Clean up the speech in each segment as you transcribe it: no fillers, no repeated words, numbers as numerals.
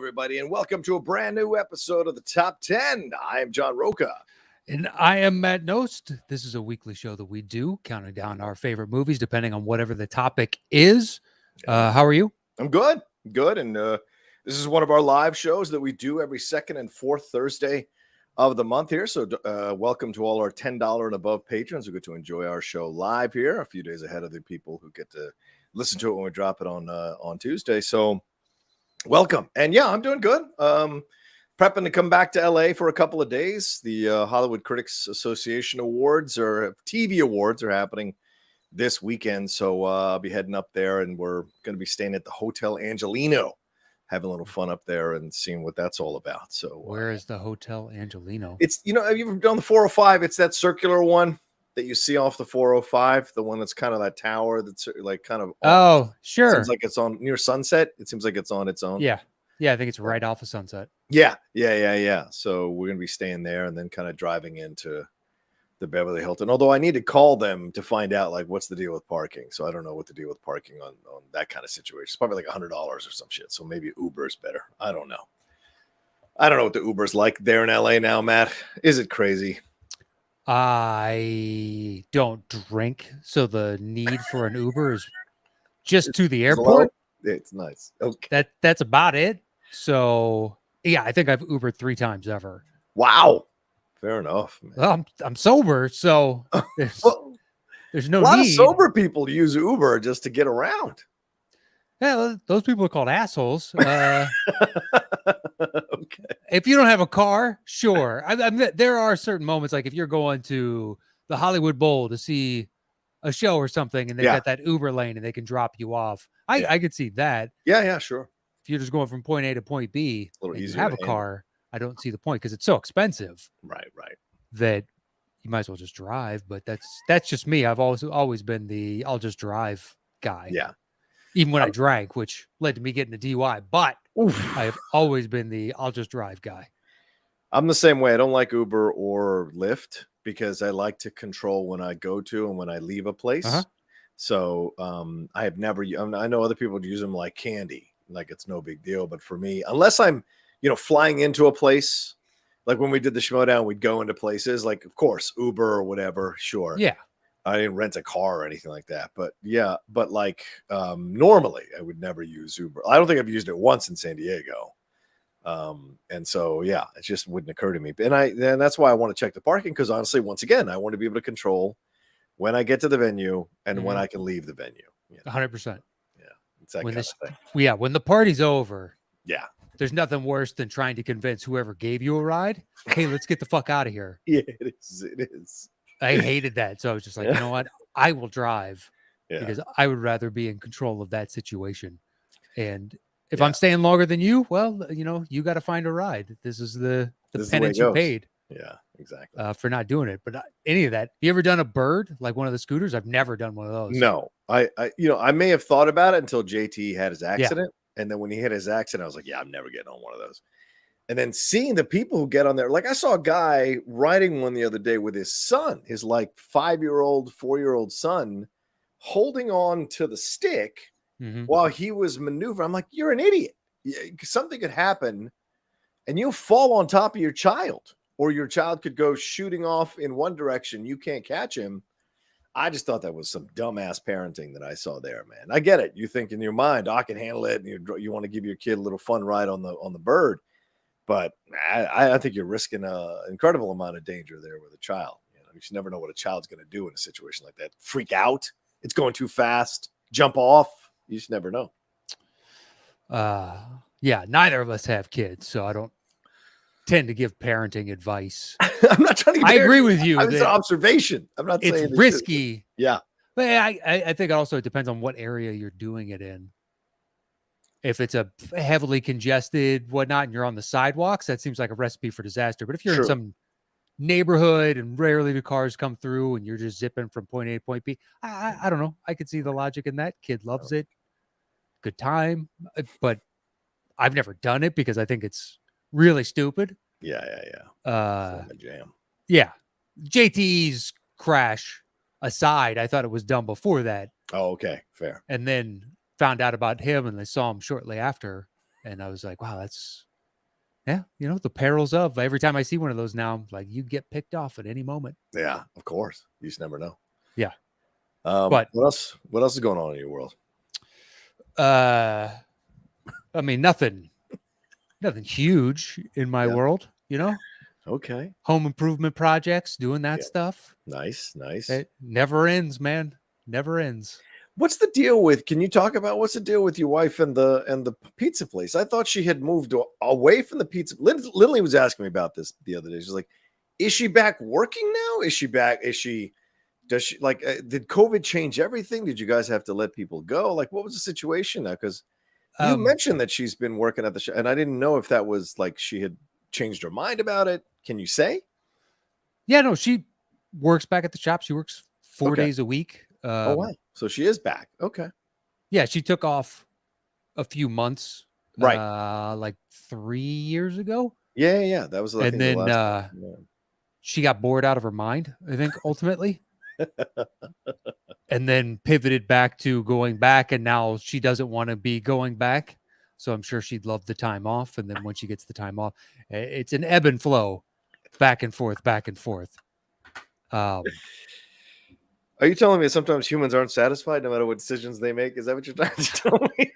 everybody, and welcome to a brand new episode of the Top 10. I am John Rocha. And I am Matt Knost. This is a weekly show that we do, counting down our favorite movies, depending on whatever the topic is. How are you? I'm good. And this is one of our live shows that we do every second and fourth Thursday of the month here. So welcome to all our $10 and above patrons who get to enjoy our show live here a few days ahead of the people who get to listen to it when we drop it on Tuesday. So welcome. And yeah, I'm doing good. Prepping to come back to LA for a couple of days. The Hollywood Critics Association Awards or TV Awards are happening this weekend. So I'll be heading up there, and we're going to be staying at the Hotel Angelino, having a little fun up there and seeing what that's all about. So where is the Hotel Angelino? It's, have you ever done the 405? It's that circular one that you see off the 405, the one that's kind of that tower that's like kind of. Oh, sure. Seems like it's on near Sunset. It seems like it's on its own. Yeah. I think it's right off of Sunset. Yeah. So we're going to be staying there and then kind of driving into the Beverly Hilton. Although I need to call them to find out like what's the deal with parking. So I don't know what the deal with parking on that kind of situation. It's probably like $100 or some shit. So maybe Uber is better. I don't know what the Uber's like there in LA now, Matt. Is it crazy? I don't drink, so the need for an Uber is just to the airport. It's nice. Okay. That's about it. So yeah, I think I've Ubered 3 times ever. Wow. Fair enough, man. Well, I'm sober, so there's no need. A lot of sober people use Uber just to get around. Yeah, those people are called assholes. Okay. If you don't have a car, sure. There are certain moments, like if you're going to the Hollywood Bowl to see a show or something, and they've got that Uber lane and they can drop you off. I could see that. Yeah, sure. If you're just going from point A to point B, a little easier. You have a car. I don't see the point because it's so expensive. Right. That you might as well just drive. But that's just me. I've always been the I'll just drive guy. Yeah. Even when I drank, which led to me getting a DUI, but I have always been the I'll just drive guy. I'm the same way. I don't like Uber or Lyft because I like to control when I go to and when I leave a place. Uh-huh. So I have never. I know other people use them like candy, like it's no big deal. But for me, unless I'm, flying into a place, like when we did the Schmodown, we'd go into places like, of course, Uber or whatever. Sure. Yeah. I didn't rent a car or anything like that, but like normally I would never use Uber. I don't think I've used it once in San Diego. And so, it just wouldn't occur to me. And that's why I want to check the parking. Because honestly, once again, I want to be able to control when I get to the venue and when I can leave the venue. 100%. Yeah. It's that kind of thing. Yeah. When the party's over. Yeah. There's nothing worse than trying to convince whoever gave you a ride. Hey, let's get the fuck out of here. Yeah, it is. I hated that. So I was just like, you know what? I will drive because I would rather be in control of that situation. And if I'm staying longer than you, well, you got to find a ride. This is the penance you paid. Yeah, exactly. For not doing it. But any of that. You ever done a bird, like one of the scooters? I've never done one of those. No, I may have thought about it until JT had his accident. And then when he had his accident, I was like, I'm never getting on one of those. And then seeing the people who get on there, like I saw a guy riding one the other day with his son, his like 4-year-old son, holding on to the stick while he was maneuvering. I'm like, you're an idiot. Something could happen and you'll fall on top of your child, or your child could go shooting off in one direction. You can't catch him. I just thought that was some dumbass parenting that I saw there, man. I get it. You think in your mind, I can handle it, and you want to give your kid a little fun ride on the bird. But I think you're risking an incredible amount of danger there with a child. You should never know what a child's going to do in a situation like that. Freak out. It's going too fast. Jump off. You just never know. Neither of us have kids, so I don't tend to give parenting advice. I'm not trying to give I agree with you. It's an observation. I'm not saying it's risky. Yeah. But I think also it depends on what area you're doing it in. If it's a heavily congested whatnot and you're on the sidewalks, that seems like a recipe for disaster. But if you're in some neighborhood and rarely the cars come through and you're just zipping from point A to point B, I don't know. I could see the logic in that. Kid loves it. Good time. But I've never done it because I think it's really stupid. Yeah. Jam. Yeah. JT's crash aside, I thought it was done before that. Oh, okay. Fair. And then found out about him and they saw him shortly after. And I was like, wow, that's, yeah, the perils of every time I see one of those now, I'm like, you get picked off at any moment. Yeah, of course. You just never know. Yeah. But what else is going on in your world? I mean, nothing huge in my world, Okay. Home improvement projects, doing that stuff. Nice. It never ends, man. Never ends. What's the deal with? Can you talk about what's the deal with your wife and the pizza place? I thought she had moved away from the pizza. Lindley was asking me about this the other day. She's like, "Is she back working now? Is she back? Does she like? Did COVID change everything? Did you guys have to let people go? Like, what was the situation now? Because you mentioned that she's been working at the shop, and I didn't know if that was like she had changed her mind about it. Can you say? Yeah, no, she works back at the shop. She works 4 days a week. Oh wow! So she is back. Okay. Yeah, she took off a few months, Right. like 3 years ago. Yeah. That was I And think the then last one. she got bored out of her mind, I think, ultimately. And then pivoted back to going back, and now she doesn't want to be going back. So I'm sure she'd love the time off. And then when she gets the time off, it's an ebb and flow, back and forth, back and forth. Are you telling me sometimes humans aren't satisfied no matter what decisions they make? Is that what you're trying to tell me?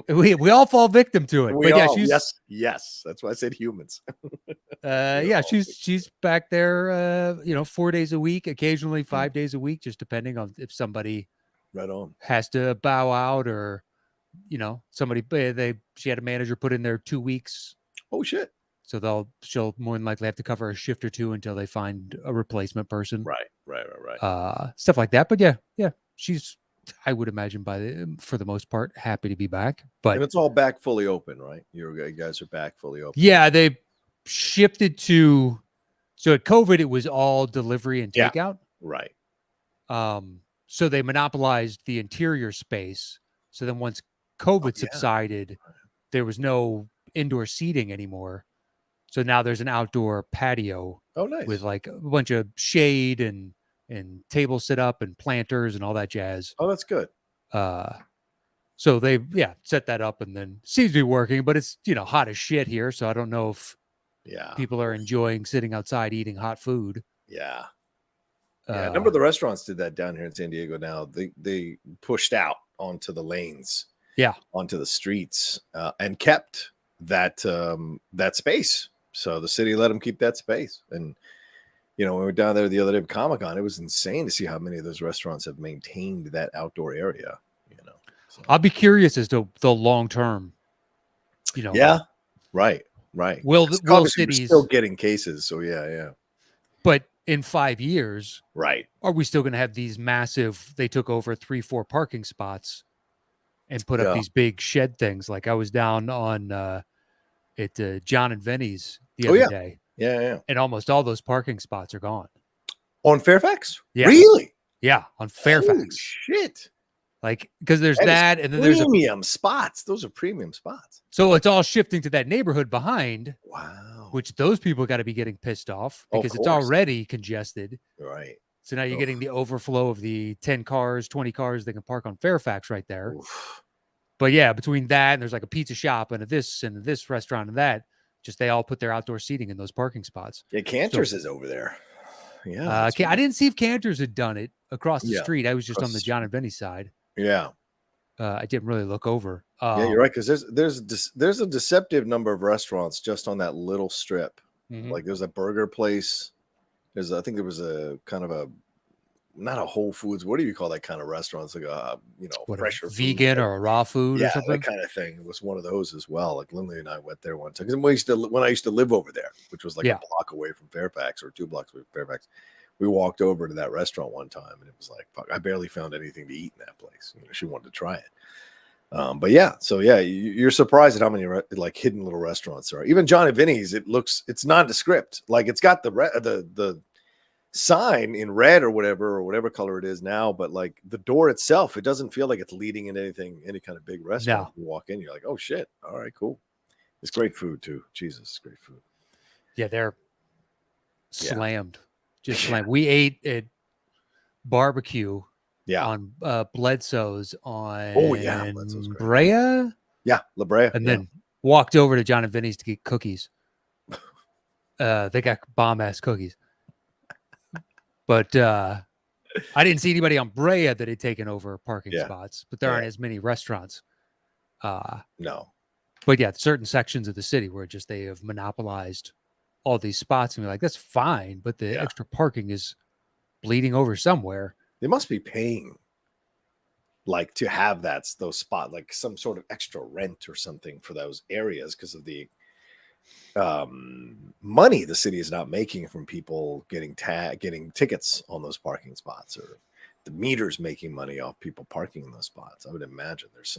We all fall victim to it. We But yeah, all, she's yes. That's why I said humans. yeah, she's back there 4 days a week, occasionally 5 days a week, just depending on if somebody right on has to bow out, or somebody she had a manager put in there 2 weeks. Oh shit. So she'll more than likely have to cover a shift or two until they find a replacement person. Right. Stuff like that. But yeah, she's, I would imagine, for the most part, happy to be back. But And it's all back fully open, right? You guys are back fully open. Yeah, they shifted to, so at COVID it was all delivery and takeout. Right. So they monopolized the interior space. So then once COVID subsided, there was no indoor seating anymore. So now there's an outdoor patio. Oh, nice. With like a bunch of shade and tables set up and planters and all that jazz. Oh, that's good. So they set that up, and then seems to be working, but it's hot as shit here. So I don't know if people are enjoying sitting outside eating hot food. Yeah. A number of the restaurants did that down here in San Diego. Now they pushed out onto the lanes, onto the streets, and kept that space. So the city let them keep that space. And when we were down there the other day at Comic-Con, it was insane to see how many of those restaurants have maintained that outdoor area. So. I'll be curious as to the long term. Yeah, right. Will cities still getting cases? So yeah. But in 5 years, right, are we still going to have these massive? They took over 3-4 parking spots and put up these big shed things. Like I was down on at John and Vinny's the other day. Yeah. And almost all those parking spots are gone. On Fairfax? Yeah. Really? Yeah, on Fairfax. Holy shit. Like, because there's that, and then there's premium spots. Those are premium spots. So it's all shifting to that neighborhood behind. Wow. Which those people got to be getting pissed off because it's already congested. Right. So now you're getting the overflow of the 10 cars, 20 cars they can park on Fairfax right there. Oof. But yeah, between that and there's like a pizza shop and this restaurant and that, just they all put their outdoor seating in those parking spots. Yeah, Cantor's is over there. Yeah. I didn't see if Cantor's had done it across the street. I was just on the John and Vinny side. Yeah. I didn't really look over. Yeah, you're right, because there's a deceptive number of restaurants just on that little strip. Mm-hmm. Like there's a burger place. I think there was a kind of a, not a Whole Foods. What do you call that kind of restaurant? It's like a fresher vegan food, or a raw food or something. That kind of thing. It was one of those as well. Like Lindley and I went there one time because when I used to live over there, which was like a block away from Fairfax or 2 blocks away from Fairfax. We walked over to that restaurant one time, and it was like, fuck, I barely found anything to eat in that place. She wanted to try it. But you're surprised at how many like hidden little restaurants there are. Even John and Vinny's, it's nondescript. Like it's got the sign in red or whatever color it is now, but like the door itself, it doesn't feel like it's leading into any kind of big restaurant. No. You walk in, you're like, oh shit, all right, cool. It's great food too. Jesus, great food. Yeah, they're slammed. Just slammed. We ate at barbecue on Bledsoe's on Bledsoe's great. Brea. Yeah, La Brea. And then walked over to John and Vinny's to get cookies. They got bomb ass cookies. But I didn't see anybody on Brea that had taken over parking spots, but there aren't as many restaurants. No. But yeah, certain sections of the city where just they have monopolized all these spots, and you're like, that's fine, but the extra parking is bleeding over somewhere. They must be paying like to have those spots, like some sort of extra rent or something for those areas because of the money the city is not making from people getting tickets on those parking spots, or the meters making money off people parking in those spots. I would imagine there's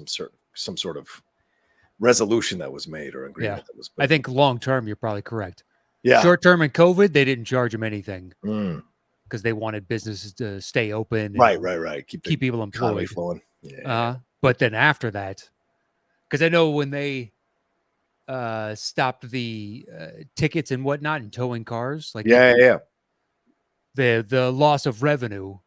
some sort of resolution that was made or agreement that was made. I think long term you're probably correct. Yeah. Short term in COVID, they didn't charge them anything because they wanted businesses to stay open. And right. Keep people employed. Flowing. But then after that, because I know when they stopped the tickets and whatnot and towing cars, like the loss of revenue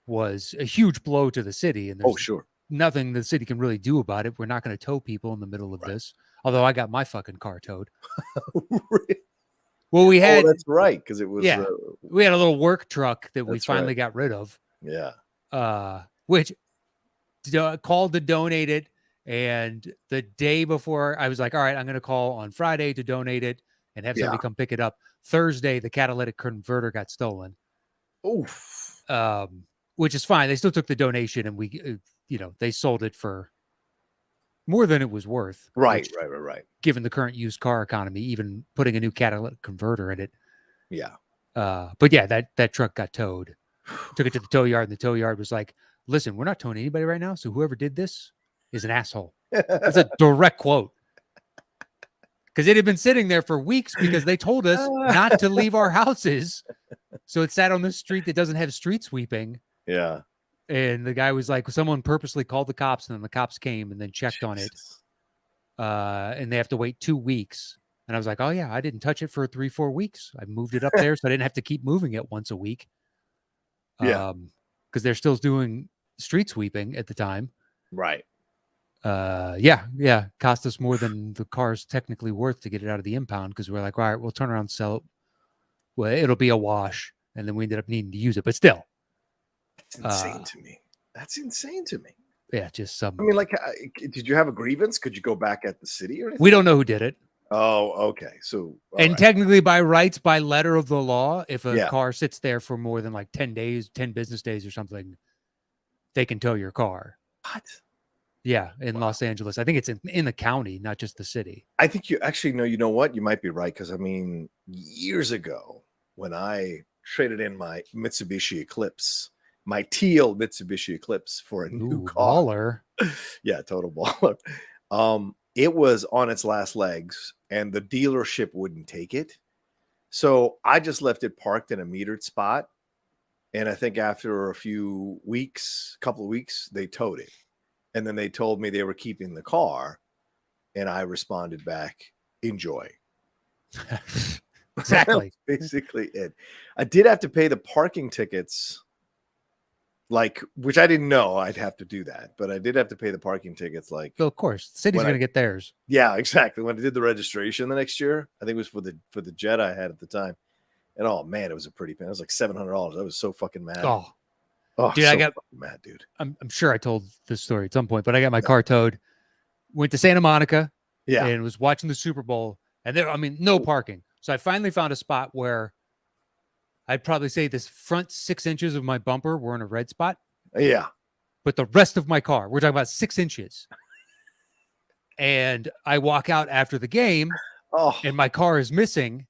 was a huge blow to the city, and there's nothing the city can really do about it. We're not going to tow people in the middle of this, although I got my fucking car towed. Well, we had that's right, because it was we had a little work truck that we finally got rid of, which called to donate it. And the day before, I was like, all right, I'm going to call on Friday to donate it and have somebody come pick it up. Thursday, the catalytic converter got stolen. Oof. Which is fine. They still took the donation, and we, they sold it for more than it was worth. Right. Given the current used car economy, even putting a new catalytic converter in it. Yeah. But yeah, that truck got towed. Took it to the tow yard, and the tow yard was like, listen, we're not towing anybody right now. So whoever did this is an asshole. It's a direct quote. Because it had been sitting there for weeks because they told us not to leave our houses. So it sat on the street that doesn't have street sweeping. Yeah. And the guy was like, someone purposely called the cops, and then the cops came and then checked on it. And they have to wait 2 weeks. And I was like, oh yeah, I didn't touch it for 3-4 weeks. I moved it up there so I didn't have to keep moving it once a week. Because they're still doing street sweeping at the time. Right. Cost us more than the car's technically worth to get it out of the impound, because we're like, all right, we'll turn around and sell it. Well, it'll be a wash, and then we ended up needing to use it, but still. That's insane to me. That's insane to me. Yeah, just some. I mean, like, did you have a grievance? Could you go back at the city or anything? We don't know who did it. Oh, okay. So, technically by rights, by letter of the law, if a car sits there for more than like 10 business days or something, they can tow your car. What? Yeah, in Los Angeles. I think it's in the county, not just the city. I think you actually know, you know what? You might be right, because, I mean, years ago when I traded in my Mitsubishi Eclipse, my teal Mitsubishi Eclipse for a new car. Baller. Yeah, total baller. It was on its last legs, and the dealership wouldn't take it. So I just left it parked in a metered spot. And I think after a couple of weeks, they towed it. And then they told me they were keeping the car. And I responded back, enjoy. Exactly. Basically it. I did have to pay the parking tickets, which I didn't know I'd have to do that. But I did have to pay the parking tickets. Well, of course, the city's going to get theirs. Yeah, exactly. When I did the registration the next year, I think it was for the jet I had at the time. And oh man, it was a pretty pen. It was like $700. I was so fucking mad. Oh, dude, I got mad, dude. I'm sure I told this story at some point, but I got my car towed. Went to Santa Monica, and was watching the Super Bowl, and no parking. So I finally found a spot where I'd probably say this front 6 inches of my bumper were in a red spot. Yeah, but the rest of my car, we're talking about 6 inches. And I walk out after the game, and my car is missing.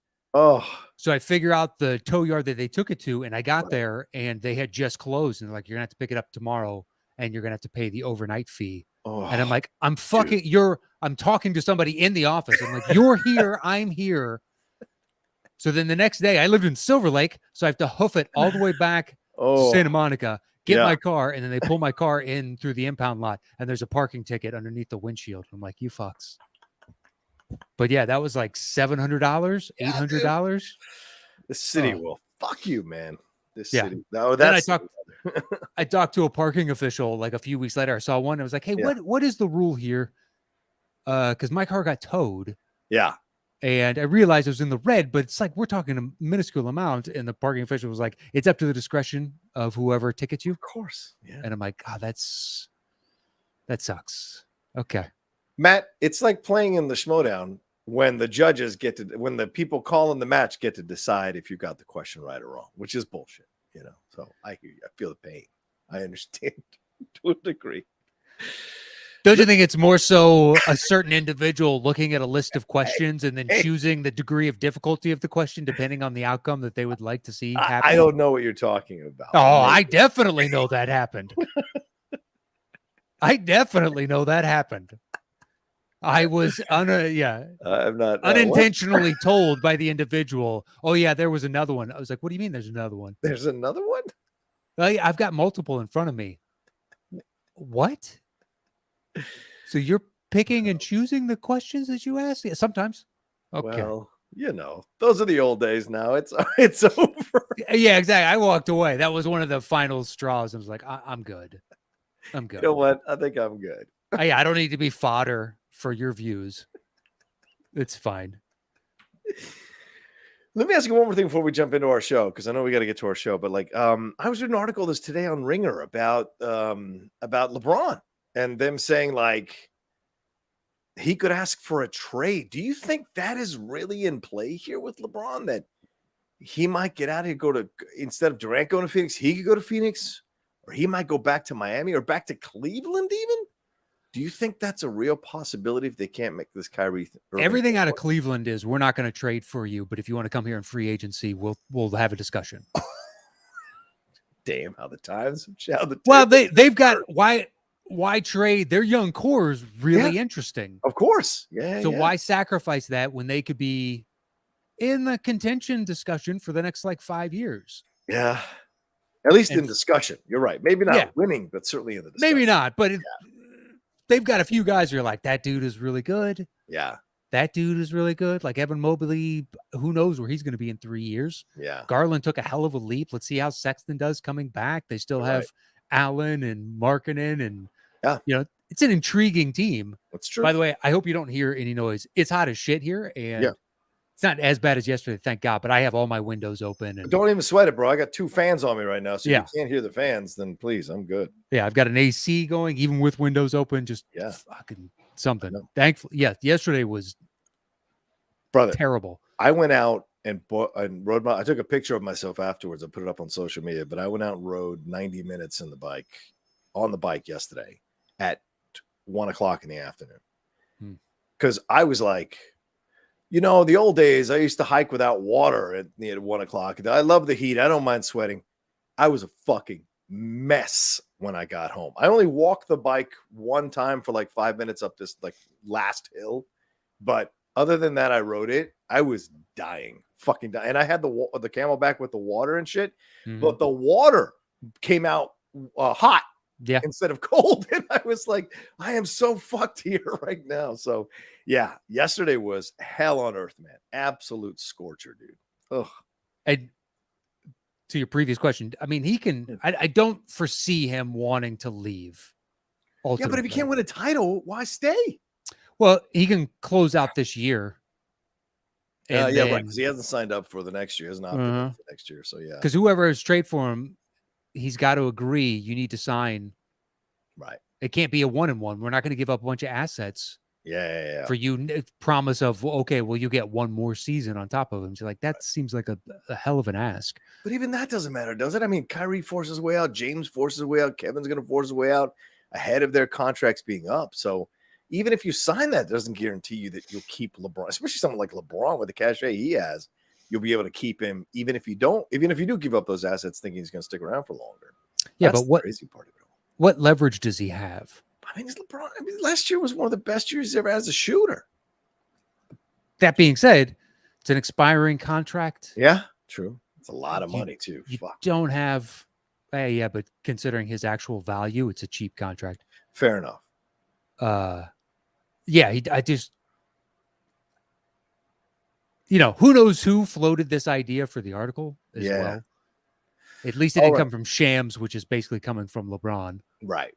So I figure out the tow yard that they took it to, and I got there, and they had just closed, and they're like, you're gonna have to pick it up tomorrow, and you're gonna have to pay the overnight fee. And I'm like, I'm talking to somebody in the office. I'm like, you're here, I'm here. So then the next day, I lived in Silver Lake, so I have to hoof it all the way back to Santa Monica, get my car, and then they pull my car in through the impound lot, and there's a parking ticket underneath the windshield. I'm like, you fucks. But yeah, that was like $700, $800. The city will fuck you, man. This city. Then I talked I talked to a parking official like a few weeks later. I saw one. I was like, hey, what is the rule here? Because my car got towed. Yeah. And I realized it was in the red, but it's like we're talking a minuscule amount. And the parking official was like, it's up to the discretion of whoever tickets you. Of course. Yeah. And I'm like, that sucks. Okay. Matt, it's like playing in the Schmodown when the judges when the people calling the match get to decide if you got the question right or wrong, which is bullshit, So I feel the pain. I understand to a degree. Don't you think it's more so a certain individual looking at a list of questions and then choosing the degree of difficulty of the question depending on the outcome that they would like to see happen? I don't know what you're talking about. Oh, I definitely know that happened. I definitely know that happened. I was I'm not unintentionally told by the individual, oh yeah, there was another one. I was like, what do you mean there's another one? There's another one? I've got multiple in front of me. What? So you're picking and choosing the questions that you ask? Yeah, sometimes. Okay. Well, those are the old days now. It's over. Yeah, exactly. I walked away. That was one of the final straws. I was like, I'm good. I'm good. You know what? I think I'm good. I don't need to be fodder for your views. It's fine. Let me ask you one more thing before we jump into our show, because I know we got to get to our show. But I was reading an article this today on Ringer about LeBron and them saying like he could ask for a trade. Do you think that is really in play here with LeBron, that he might get out of here, instead of Durant going to Phoenix, he could go to Phoenix, or he might go back to Miami or back to Cleveland even? Do you think that's a real possibility if they can't make this Kyrie? Everything out of Cleveland is, we're not going to trade for you, but if you want to come here in free agency, we'll have a discussion. Damn, how the times. Well, they've got why trade? Their young core is really interesting. Of course. Yeah. So why sacrifice that when they could be in the contention discussion for the next 5 years? Yeah. At least in discussion. You're right. Maybe not winning, but certainly in the discussion. Maybe not, but they've got a few guys who are like, that dude is really good. Yeah. That dude is really good. Like Evan Mobley, who knows where he's going to be in 3 years. Yeah. Garland took a hell of a leap. Let's see how Sexton does coming back. They still have Allen and Markkanen, and it's an intriguing team. That's true. By the way, I hope you don't hear any noise. It's hot as shit here, and it's not as bad as yesterday, thank God, but I have all my windows open. And don't even sweat it, bro. I got 2 fans on me right now, so if you can't hear the fans, then please, I'm good. Yeah, I've got an AC going, even with windows open, just fucking something. Thankfully, yesterday was terrible. I went out and rode I took a picture of myself afterwards. I put it up on social media, but I went out and rode 90 minutes on the bike yesterday at 1:00 in the afternoon. Because I was like, the old days, I used to hike without water at 1:00. I love the heat. I don't mind sweating. I was a fucking mess when I got home. I only walked the bike one time for 5 minutes up this last hill. But other than that, I rode it. I was fucking dying. And I had the Camelback with the water and shit. But the water came out hot instead of cold. And I was like, I am so fucked here right now. So yesterday was hell on earth, man. Absolute scorcher, dude. Ugh. And to your previous question, I mean, he can. I don't foresee him wanting to leave. Ultimately. Yeah, but if he can't win a title, why stay? Well, he can close out this year. Right. Because he hasn't signed up for the next year. Hasn't opted in for next year. So because whoever is trade for him, he's got to agree. You need to sign. Right. It can't be a 1-1. We're not going to give up a bunch of assets. Yeah. For you, promise of, okay, well, you get one more season on top of him. So that seems like a hell of an ask. But even that doesn't matter, does it? I mean, Kyrie forces his way out. James forces his way out. Kevin's going to force his way out ahead of their contracts being up. So even if you sign that, it doesn't guarantee you that you'll keep LeBron, especially someone like LeBron with the cachet he has. You'll be able to keep him even if you do give up those assets thinking he's going to stick around for longer. Yeah, That's but what crazy part of it all. What leverage does he have? I mean, it's LeBron. I mean, last year was one of the best years he's ever had as a shooter. That being said, it's an expiring contract. Yeah, true. It's a lot of money too. You don't have, but considering his actual value, it's a cheap contract. Fair enough. I just, who knows who floated this idea for the article as well. At least it All didn't right. come from Shams, which is basically coming from LeBron. Right.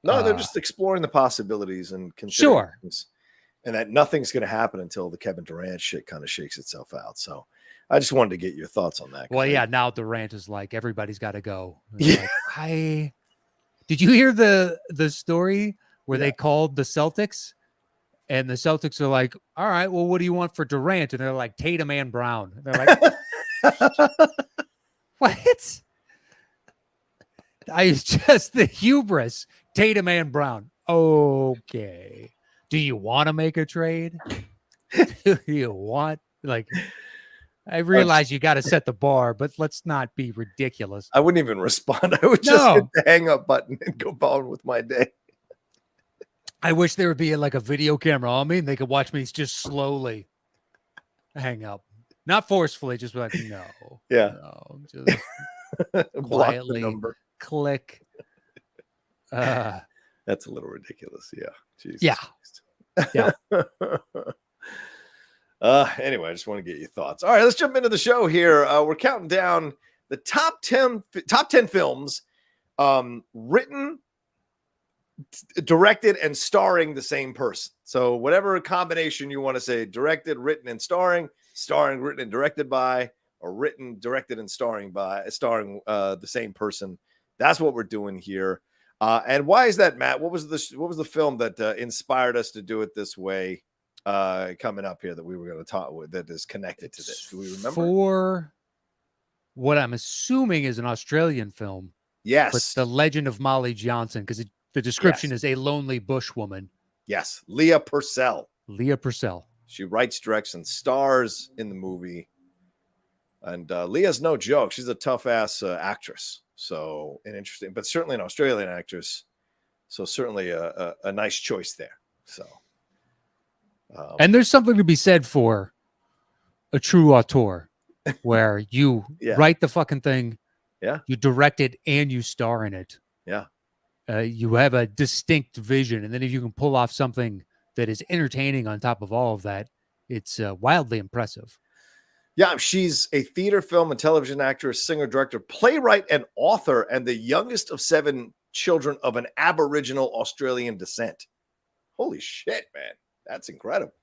No, they're just exploring the possibilities and considering Sure. things, and that nothing's going to happen until the Kevin Durant shit kind of shakes itself out. So I just wanted to get your thoughts on that. Well, yeah, now Durant is like, everybody's got to go. Yeah. Like, did you hear the story where they called the Celtics? And the Celtics are like, all right, well, what do you want for Durant? And they're like, Tatum and Brown. And they're like, what? Just the hubris. Tatum and Brown. Okay. Do you want to make a trade? Do you want, like, I realize you got to set the bar, but let's not be ridiculous. I wouldn't even respond. I would just hit the hang up button and go on with my day. I wish there would be like a video camera on me and they could watch me just slowly hang up. Not forcefully, just like, no. Yeah. No, just quietly number. Click. That's a little ridiculous. Yeah. Jesus yeah. Christ. Yeah. Anyway, I just want to get your thoughts. All right, let's jump into the show here. We're counting down the top 10 films written, directed, and starring the same person. So whatever combination you want to say, directed, written, and starring, written, and directed by, or written, directed, and starring the same person. That's what we're doing here. And why is that, Matt? What was the film that inspired us to do it this way? Coming up here that we were going to talk with that is connected to this. Do we remember? For what I'm assuming is an Australian film. Yes. But The Legend of Molly Johnson, because the description is a lonely bushwoman. Yes. Leah Purcel. Leah Purcell. She writes, directs, and stars in the movie. And Leah's no joke. She's a tough ass actress. So an interesting, but certainly an Australian actress. So certainly a nice choice there. So. And there's something to be said for a true auteur where you write the fucking thing, you direct it, and you star in it. Yeah. You have a distinct vision. And then if you can pull off something that is entertaining on top of all of that, it's wildly impressive. Yeah, she's a theater, film, and television actress, singer, director, playwright, and author, and the youngest of 7 children of an Aboriginal Australian descent. Holy shit, man. That's incredible.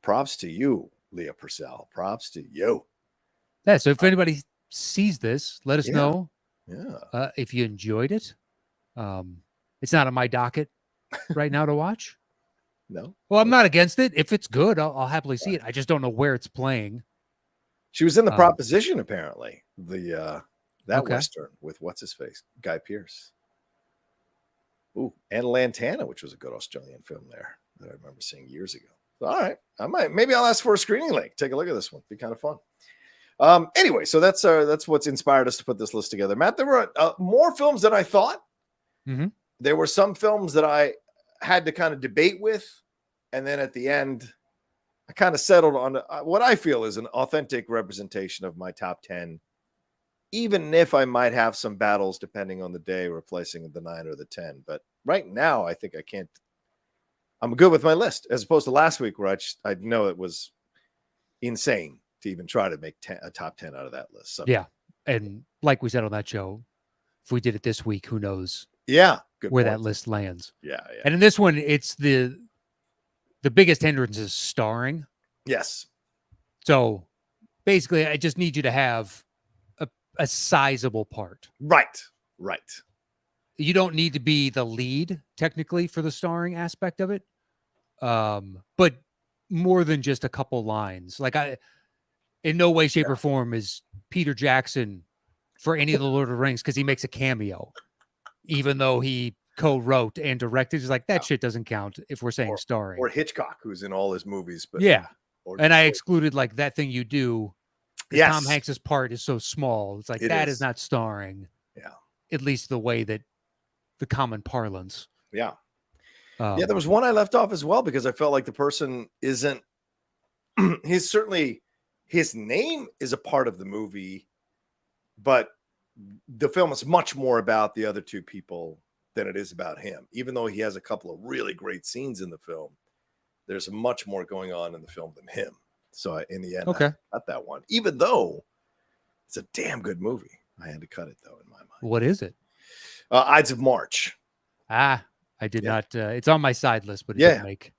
Props to you, Leah Purcell. Props to you. Yeah, so if anybody sees this, let us know. Yeah. If you enjoyed it. It's not on my docket right now to watch. No. Well, I'm not against it. If it's good, I'll happily see it. I just don't know where it's playing. She was in The Proposition, apparently. That Western with what's his face? Guy Pearce. Ooh, and Lantana, which was a good Australian film there that I remember seeing years ago. So, all right. Maybe I'll ask for a screening link. Take a look at this one. Be kind of fun. Anyway, so that's what's inspired us to put this list together. Matt, there were more films than I thought. Mm-hmm. There were some films that I had to kind of debate with. And then at the end, I kind of settled on what I feel is an authentic representation of my top 10, even if I might have some battles depending on the day, replacing the 9 or the 10. But right now, I think I'm good with my list, as opposed to last week where I know it was insane to even try to make a top 10 out of that list. So. Yeah. And like we said on that show, if we did it this week, who knows? Yeah. Where that list lands. Yeah. And in this one, it's the biggest hindrance is starring. Yes. So basically, I just need you to have a sizable part. Right. You don't need to be the lead technically for the starring aspect of it. But more than just a couple lines. Like in no way, shape, or form is Peter Jackson for any of the Lord of the Rings because he makes a cameo, even though he co-wrote and directed. He's like, that shit doesn't count if we're saying starring. Or Hitchcock, who's in all his movies. But and I excluded like That Thing You Do. Yes. Tom Hanks's part is so small. It's like that is not starring. Yeah. At least the way that the common parlance. Yeah. There was one I left off as well because I felt like the person isn't. His name is a part of the movie, but the film is much more about the other 2 people than it is about him. Even though he has a couple of really great scenes in the film, there's much more going on in the film than him. So in the end, I got that one. Even though It's a damn good movie. I had to cut it though in my mind. What is it? Ides of March. I did not. It's on my side list, but it didn't make.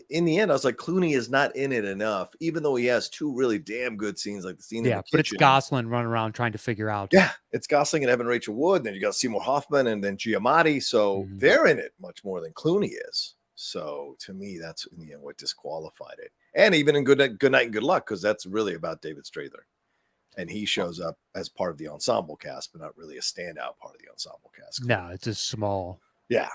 In the end, I was like, Clooney is not in it enough, even though he has two really damn good scenes, like the scene in the kitchen. But it's Gosling running around trying to figure out. Yeah, it's Gosling and Evan Rachel Wood. And then you got Seymour Hoffman and then Giamatti. So they're in it much more than Clooney is. So to me, that's in the end what disqualified it. And even in Good Night and Good Luck, because that's really about David Strathairn. And he shows up as part of the ensemble cast, but not really a standout part of the ensemble cast. No, it's a small. Yeah.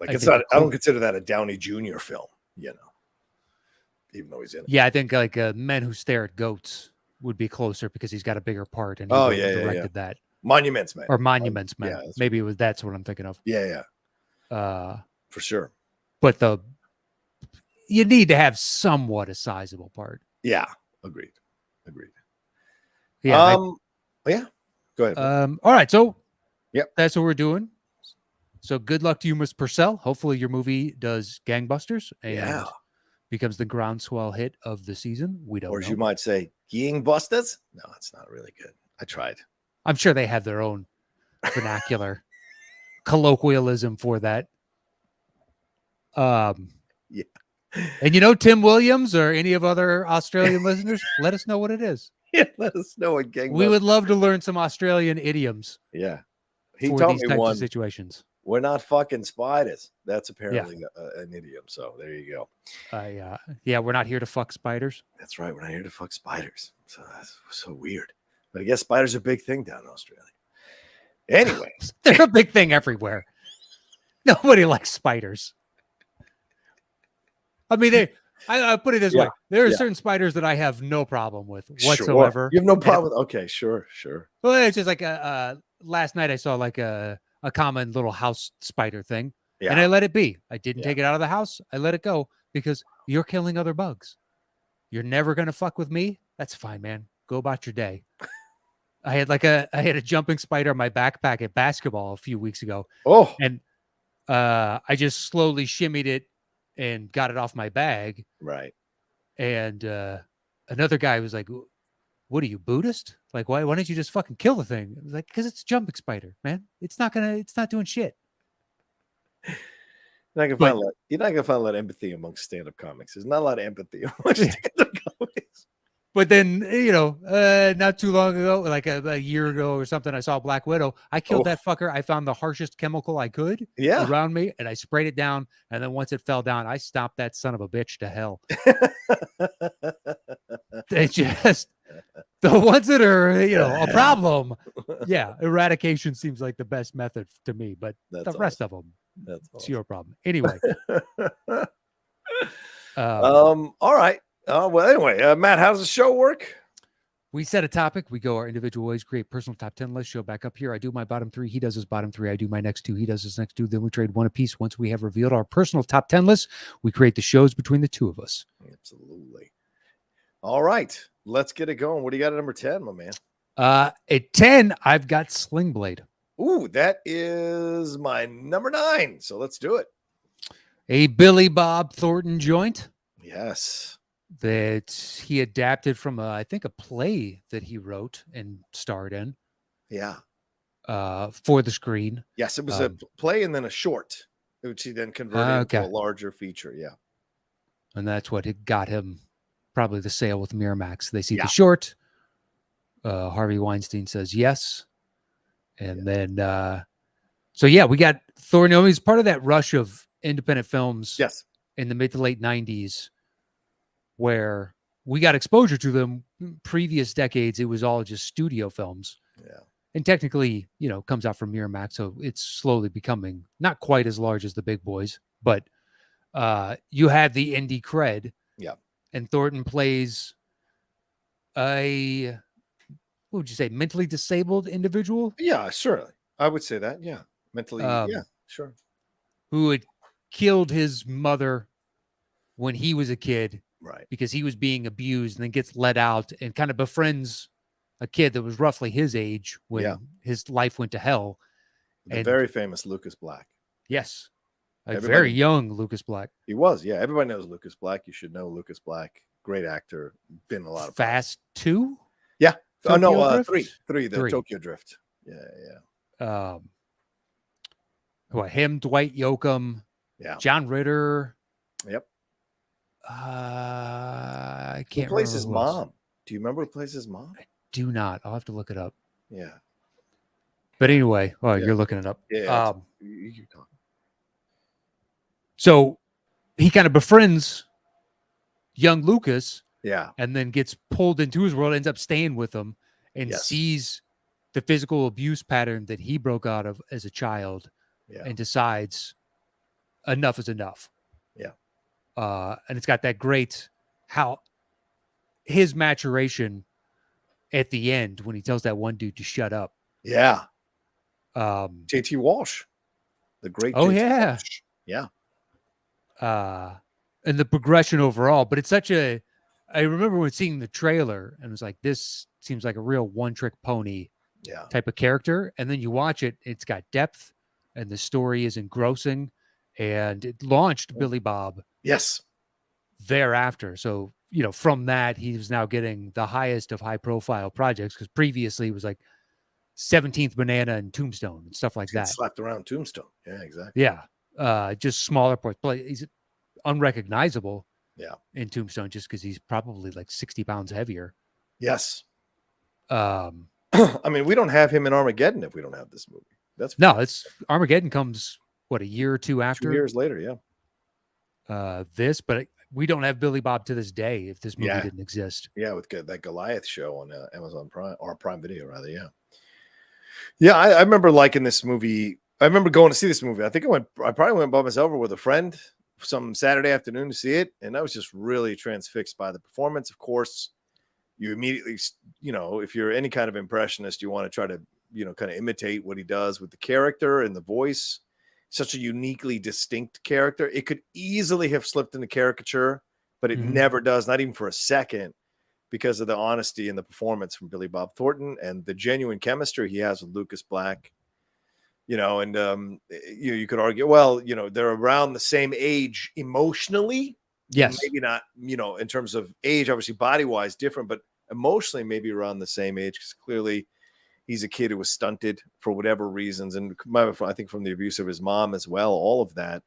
Like it's not. I don't consider that a Downey Jr. film, even though he's in it. Yeah, I think like Men Who Stare at Goats would be closer because he's got a bigger part and he directed that. Monuments Man. Or Monuments Man. Yeah, maybe that's what I'm thinking of. Yeah. For sure. But you need to have somewhat a sizable part. Yeah, agreed. Yeah. Yeah. Go ahead. All right, so that's what we're doing. So good luck to you, Ms. Purcell. Hopefully your movie does gangbusters and becomes the groundswell hit of the season. We don't know. Or as you might say, gangbusters? No, it's not really good. I tried. I'm sure they have their own vernacular colloquialism for that. And Tim Williams or any of other Australian listeners, let us know what it is. Yeah, let us know what gangbusters. We would love to learn some Australian idioms. Yeah. He told me one. Of situations. We're not fucking spiders. That's apparently an idiom. So there you go. We're not here to fuck spiders. That's right. We're not here to fuck spiders. So that's so weird. But I guess spiders are a big thing down in Australia. Anyway, they're a big thing everywhere. Nobody likes spiders. I mean, I put it this way. There are certain spiders that I have no problem with whatsoever. Sure. You have no problem with, okay, sure. Well, it's just like last night I saw like a common little house spider thing, and I let it be. I didn't take it out of the house. I let it go because you're killing other bugs. You're never going to fuck with me. That's fine, man. Go about your day. I had a jumping spider in my backpack at basketball a few weeks ago. Oh, and I just slowly shimmied it and got it off my bag. Right. And another guy was like, "What are you, Buddhist? Like, why don't you just fucking kill the thing?" I was like, "Because it's a jumping spider, man. It's not doing shit." You're not gonna find a lot of empathy amongst stand-up comics. There's not a lot of empathy amongst stand-up comics. But then, not too long ago, like a year ago or something, I saw Black Widow. I killed that fucker. I found the harshest chemical I could around me, and I sprayed it down. And then once it fell down, I stomped that son of a bitch to hell. They just, the ones that are, a problem. Yeah, eradication seems like the best method to me, but the rest of them, it's your problem. Anyway. All right. Well, anyway, Matt, how does the show work? We set a topic. We go our individual ways, create personal top 10 list. Show back up here. I do my bottom three. He does his bottom three. I do my next two. He does his next two. Then we trade one apiece. Once we have revealed our personal top 10 list, we create the shows between the two of us. Absolutely. All right. Let's get it going. What do you got at number 10, my man? At 10, I've got Sling Blade. Ooh, that is my number 9. So let's do it. A Billy Bob Thornton joint. Yes. That he adapted from I think a play that he wrote and starred in. Yeah. For the screen. Yes, it was a play and then a short, which he then converted into a larger feature. Yeah. And that's what it got him probably the sale with Miramax. They see the short. Harvey Weinstein says yes. And then we got Thornton. He's part of that rush of independent films in the mid to late 90s. Where we got exposure to them previous decades, it was all just studio films. Yeah. And technically, comes out from Miramax, so it's slowly becoming not quite as large as the big boys, but you have the indie cred. Yeah. And Thornton plays what would you say, mentally disabled individual? Yeah, certainly. I would say that. Yeah. Mentally, sure. Who had killed his mother when he was a kid. Right. Because he was being abused and then gets let out and kind of befriends a kid that was roughly his age when his life went to hell. The very famous Lucas Black. Yes. Very young Lucas Black. He was. Yeah. Everybody knows Lucas Black. You should know Lucas Black. Great actor. Been a lot of Fast 2? Yeah. Oh Tokyo no, Drift? three, the 3. Tokyo Drift. Yeah. Him, Dwight Yoakam, Yeah. John Ritter. Yep. I Who can't plays remember his who else. mom? Do you remember who plays his mom? Do not. I'll have to look it up. Yeah. But anyway, Yeah. you're looking it up. Yeah. You keep talking. So he kind of befriends young Lucas. Yeah. And then gets pulled into his world, ends up staying with him, and Yes. sees the physical abuse pattern that he broke out of as a child, and decides enough is enough. Yeah. And it's got that great how his maturation at the end when he tells that one dude to shut up. Yeah. JT Walsh, the great. Oh, JT yeah. Walsh. Yeah. And the progression overall, but it's such a. I remember when seeing the trailer and it was like, this seems like a real one-trick pony type of character. And then you watch it, it's got depth and the story is engrossing, and it launched Billy Bob. Yes. Thereafter. So, from that, he was now getting the highest of high-profile projects, because previously it was like 17th Banana and Tombstone and stuff like that. Slapped around Tombstone. Yeah, exactly. Yeah. Just smaller parts. But he's unrecognizable. Yeah. In Tombstone, just because he's probably like 60 pounds heavier. Yes. I mean, we don't have him in Armageddon if we don't have this movie. It's Armageddon comes a year or two after. 2 years later, yeah. But we don't have Billy Bob to this day if this movie didn't exist. Yeah, with that Goliath show on Amazon Prime, or Prime Video rather. Yeah. Yeah, I remember liking this movie. I remember going to see this movie. I think I probably went by myself or with a friend some Saturday afternoon to see it, and I was just really transfixed by the performance. Of course, you immediately, if you're any kind of impressionist, you want to try to, kind of imitate what he does with the character and the voice. Such a uniquely distinct character. It could easily have slipped into caricature, but it never does, not even for a second, because of the honesty and the performance from Billy Bob Thornton and the genuine chemistry he has with Lucas Black. You could argue, well, they're around the same age emotionally. Yes. Maybe not, in terms of age, obviously body wise different, but emotionally maybe around the same age, because clearly he's a kid who was stunted for whatever reasons. And I think from the abuse of his mom as well, all of that.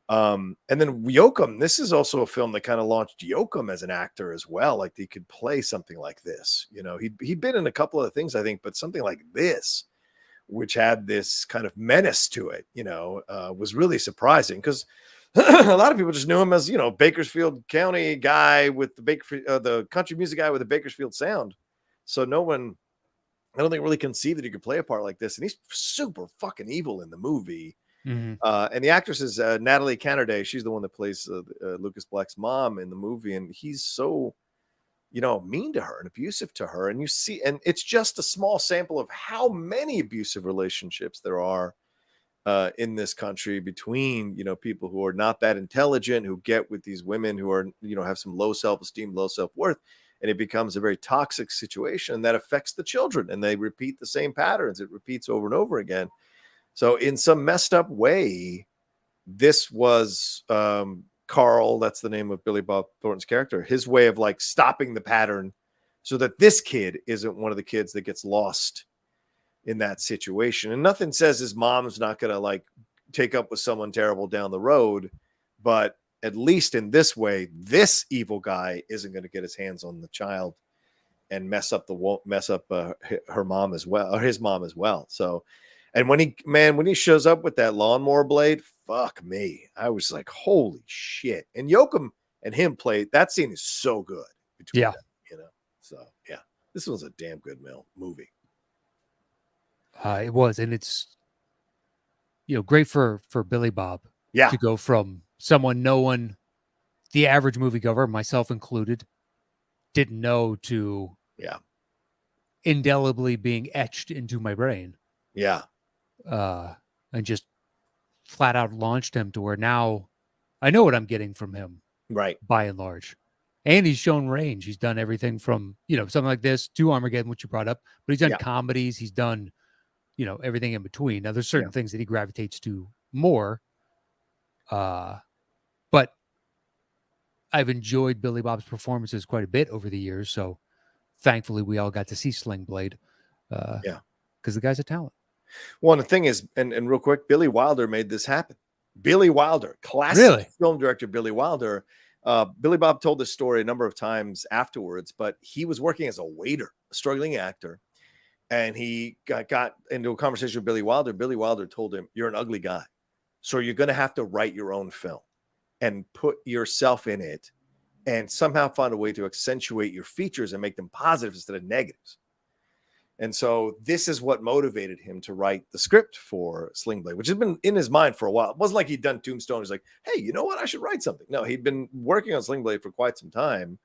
And then Yoakam, this is also a film that kind of launched Yoakam as an actor as well. Like he could play something like this, he'd been in a couple of things, I think, but something like this, which had this kind of menace to it, was really surprising, because a lot of people just knew him as, Bakersfield County guy with the country music guy with the Bakersfield sound. So no one, I don't think, really conceived that he could play a part like this. And he's super fucking evil in the movie. And the actress is Natalie Cannerday. She's the one that plays Lucas Black's mom in the movie. And he's so, mean to her and abusive to her. And you see, and it's just a small sample of how many abusive relationships there are in this country between, people who are not that intelligent, who get with these women who are, have some low self-esteem, low self-worth, and it becomes a very toxic situation that affects the children, and they repeat the same patterns. It repeats over and over again. So in some messed up way, this was Carl, that's the name of Billy Bob Thornton's character, his way of like stopping the pattern so that this kid isn't one of the kids that gets lost in that situation. And nothing says his mom's not going to like take up with someone terrible down the road, but at least in this way, this evil guy isn't going to get his hands on the child and mess up her mom as well, or his mom as well. So, and when he shows up with that lawnmower blade, fuck me, I was like, holy shit. And Yoakam and him played, that scene is so good between them, So yeah, this was a damn good movie. It was, and it's great for Billy Bob to go from someone no one, the average moviegoer, myself included, didn't know, to indelibly being etched into my brain. And just flat out launched him to where now I know what I'm getting from him, right, by and large. And he's shown range. He's done everything from something like this to Armageddon, which you brought up, but he's done comedies, he's done everything in between. Now there's certain things that he gravitates to more, but I've enjoyed Billy Bob's performances quite a bit over the years. So thankfully we all got to see Sling Blade. Because the guy's a talent. Well, the thing is, and real quick, Billy Wilder made this happen. Billy Wilder, classic film director Billy Wilder. Billy Bob told this story a number of times afterwards, but he was working as a waiter, a struggling actor, and he got into a conversation with Billy Wilder. Billy Wilder told him, "You're an ugly guy, so you're going to have to write your own film and put yourself in it and somehow find a way to accentuate your features and make them positive instead of negatives." And so this is what motivated him to write the script for Sling Blade, which has been in his mind for a while. It wasn't like he'd done Tombstone. He's like, hey, you know what? I should write something. No, he'd been working on Sling Blade for quite some time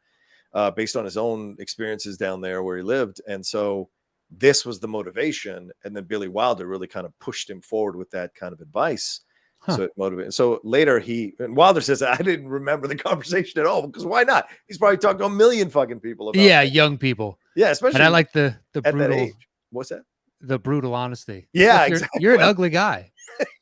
based on his own experiences down there where he lived. And so this was the motivation. And then Billy Wilder really kind of pushed him forward with that kind of advice. So it motivated. So later and Wilder says, I didn't remember the conversation at all, because why not? He's probably talked to a million fucking people about that. Young people. Yeah, especially. And I like the at brutal that age. What's that? The brutal honesty. Yeah, Look, exactly. You're an ugly guy.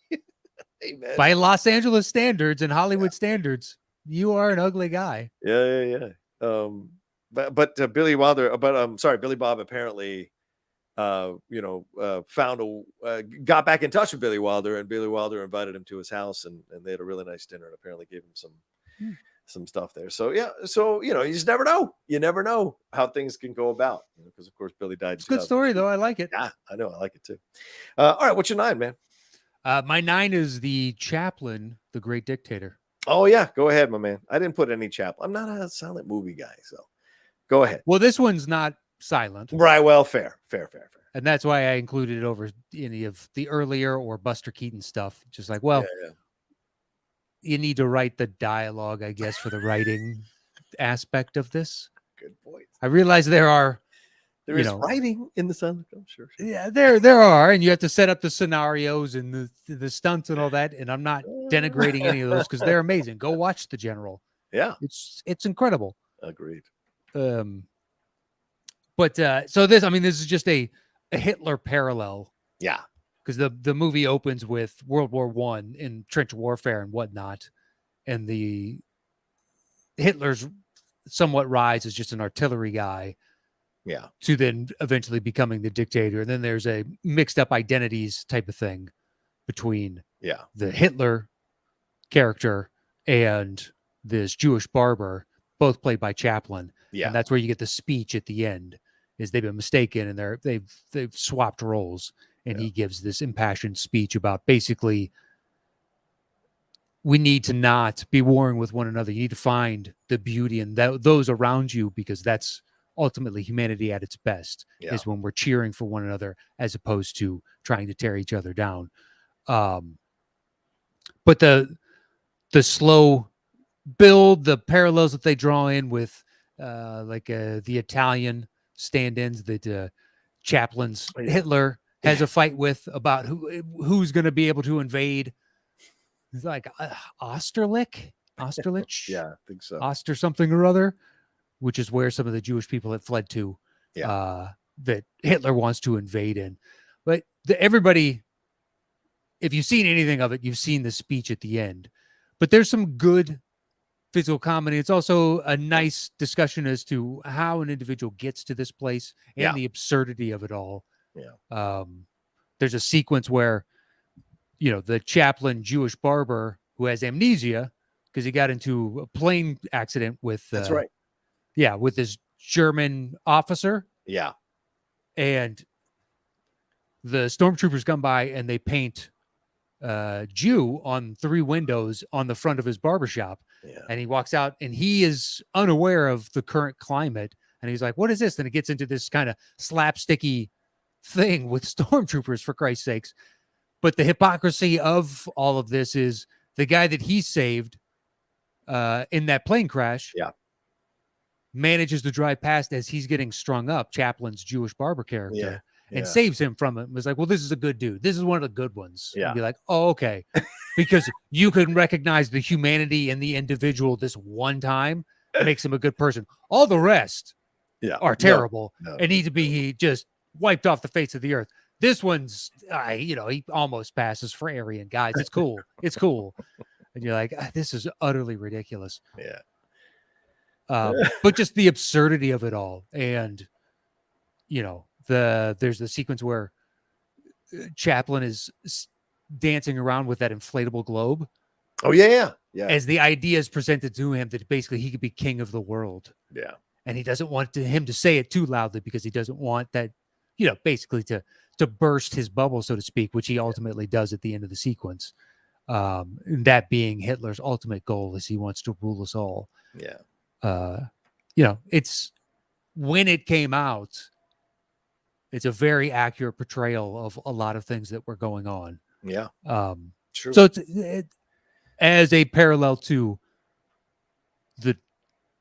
Hey, man. By Los Angeles standards and Hollywood standards, you are an ugly guy. Yeah. But Billy Wilder, Billy Bob apparently, got back in touch with Billy Wilder, and Billy Wilder invited him to his house, and they had a really nice dinner, and apparently gave him some stuff there. So you just never know. You never know how things can go about, because of course Billy died. It's a good story though. I like it. Yeah, I know. I like it too. All right, what's your 9, man? My 9 is the Chaplin, the Great Dictator. Oh yeah, go ahead, my man. I didn't put any Chaplin. I'm not a silent movie guy, so go ahead. Well, this one's not silent, right? Well, fair. And that's why I included it over any of the earlier or Buster Keaton stuff. Just like, well, you need to write the dialogue, I guess, for the writing aspect of this. Good point. I realize there is writing in the silent film, sure. Yeah, there are, and you have to set up the scenarios and the stunts and all that. And I'm not denigrating any of those, because they're amazing. Go watch The General. Yeah, it's incredible. Agreed. But so this is just a Hitler parallel. Yeah. Because the movie opens with World War I in trench warfare and whatnot. And the Hitler's somewhat rise as just an artillery guy. Yeah. To then eventually becoming the dictator. And then there's a mixed up identities type of thing between the Hitler character and this Jewish barber, both played by Chaplin. Yeah. And that's where you get the speech at the end, is they've been mistaken and they've swapped roles. And he gives this impassioned speech about basically, we need to not be warring with one another. You need to find the beauty in those around you, because that's ultimately humanity at its best, is when we're cheering for one another as opposed to trying to tear each other down. But the slow build, the parallels that they draw in with the Italian stand-ins that Chaplin's Hitler has a fight with about who's going to be able to invade. It's like Austerlitz, yeah, I think so. Oster something or other, which is where some of the Jewish people had fled to. That Hitler wants to invade in. But everybody, if you've seen anything of it, you've seen the speech at the end. But there's some good physical comedy. It's also a nice discussion as to how an individual gets to this place and the absurdity of it all. Yeah. There's a sequence where, the Chaplin Jewish barber who has amnesia because he got into a plane accident with. That's right. Yeah, with this German officer. Yeah. And the stormtroopers come by and they paint Jew on 3 windows on the front of his barbershop. Yeah. And he walks out and he is unaware of the current climate. And he's like, what is this? And it gets into this kind of slapsticky thing with stormtroopers, for Christ's sakes. But the hypocrisy of all of this is the guy that he saved in that plane crash. Yeah. Manages to drive past as he's getting strung up, Chaplin's Jewish barber character, and saves him from it. Was like, well, this is a good dude. This is one of the good ones. Yeah. And be like, oh, okay. Because you can recognize the humanity in the individual this one time makes him a good person. All the rest are terrible and need to be just wiped off the face of the earth. This one's, he almost passes for Aryan, guys. It's cool. It's cool. And you're like, this is utterly ridiculous. Yeah. But just the absurdity of it all. And there's the sequence where Chaplin is dancing around with that inflatable globe. Oh yeah. As the idea is presented to him that basically he could be king of the world. Yeah. And he doesn't want him to say it too loudly because he doesn't want that, basically to burst his bubble, so to speak, which he ultimately does at the end of the sequence. And that being Hitler's ultimate goal is he wants to rule us all. Yeah. It's when it came out, it's a very accurate portrayal of a lot of things that were going on. Yeah. True. So it as a parallel to the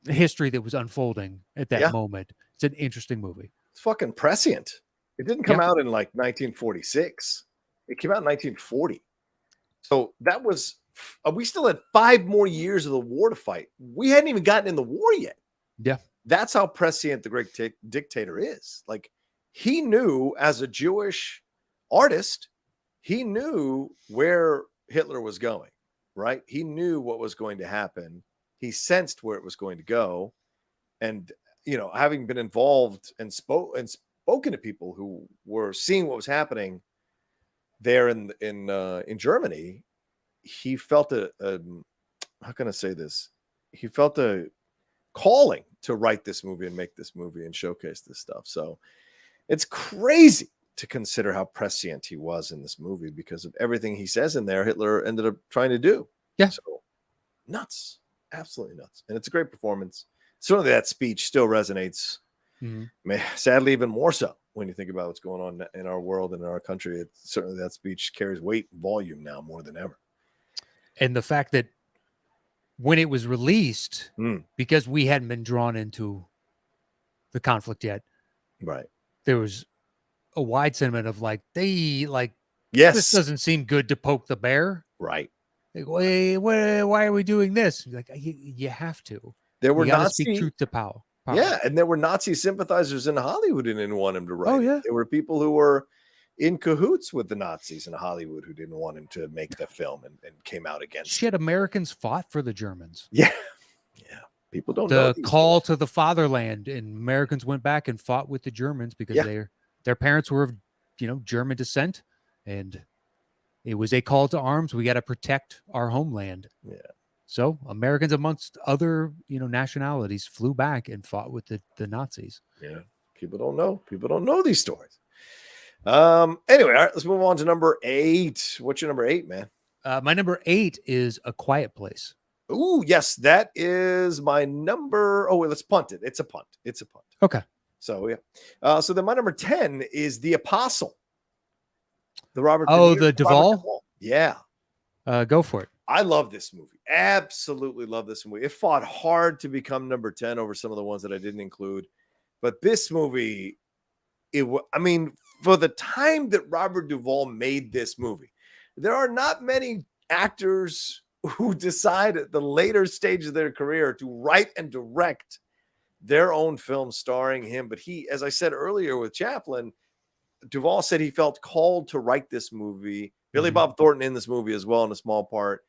history that was unfolding at that moment. It's an interesting movie. It's fucking prescient. It didn't come out in like 1946. It came out in 1940. So that was, we still had 5 more years of the war to fight. We hadn't even gotten in the war yet. Yeah. That's how prescient the great dictator is. Like, he knew, as a Jewish artist, he knew where Hitler was going, right? He knew what was going to happen. He sensed where it was going to go. And, having been involved and spoken to people who were seeing what was happening there in Germany, he felt how can I say this? He felt a calling to write this movie and make this movie and showcase this stuff. So it's crazy to consider how prescient he was in this movie because of everything he says in there. Hitler ended up trying to do. Yeah. So nuts, absolutely nuts. And it's a great performance. Certainly that speech still resonates. Mm-hmm. Sadly, even more so when you think about what's going on in our world and in our country. Certainly that speech carries weight and volume now more than ever. And the fact that when it was released, because we hadn't been drawn into the conflict yet, right? There was a wide sentiment of yes, this doesn't seem good to poke the bear, right? Like, why are we doing this? Like, you have to. There were Nazi speak truth to power. Yeah, and there were Nazi sympathizers in Hollywood who didn't want him to write. Oh yeah, there were people who were in cahoots with the Nazis in Hollywood who didn't want him to make the film and came out against. Shit, Americans fought for the Germans. Yeah. People don't know the call to the fatherland, and Americans went back and fought with the Germans because their parents were of German descent, and it was a call to arms. We got to protect our homeland. Yeah. So Americans, amongst other nationalities, flew back and fought with the Nazis. Yeah. People don't know. People don't know these stories. Anyway, all right, let's move on to number 8. What's your number 8, man? My number 8 is A Quiet Place. Ooh, yes, that is my number. Oh, wait, let's punt it. It's a punt. Okay. So, yeah. So then my number 10 is The Apostle. The Robert the Duvall? Yeah. Go for it. I love this movie. Absolutely love this movie. It fought hard to become number 10 over some of the ones that I didn't include. But this movie, for the time that Robert Duvall made this movie, there are not many actors who decide at the later stage of their career to write and direct their own film starring him. But he, as I said earlier with Chaplin, Duvall said he felt called to write this movie. Billy Bob Thornton in this movie as well in a small part.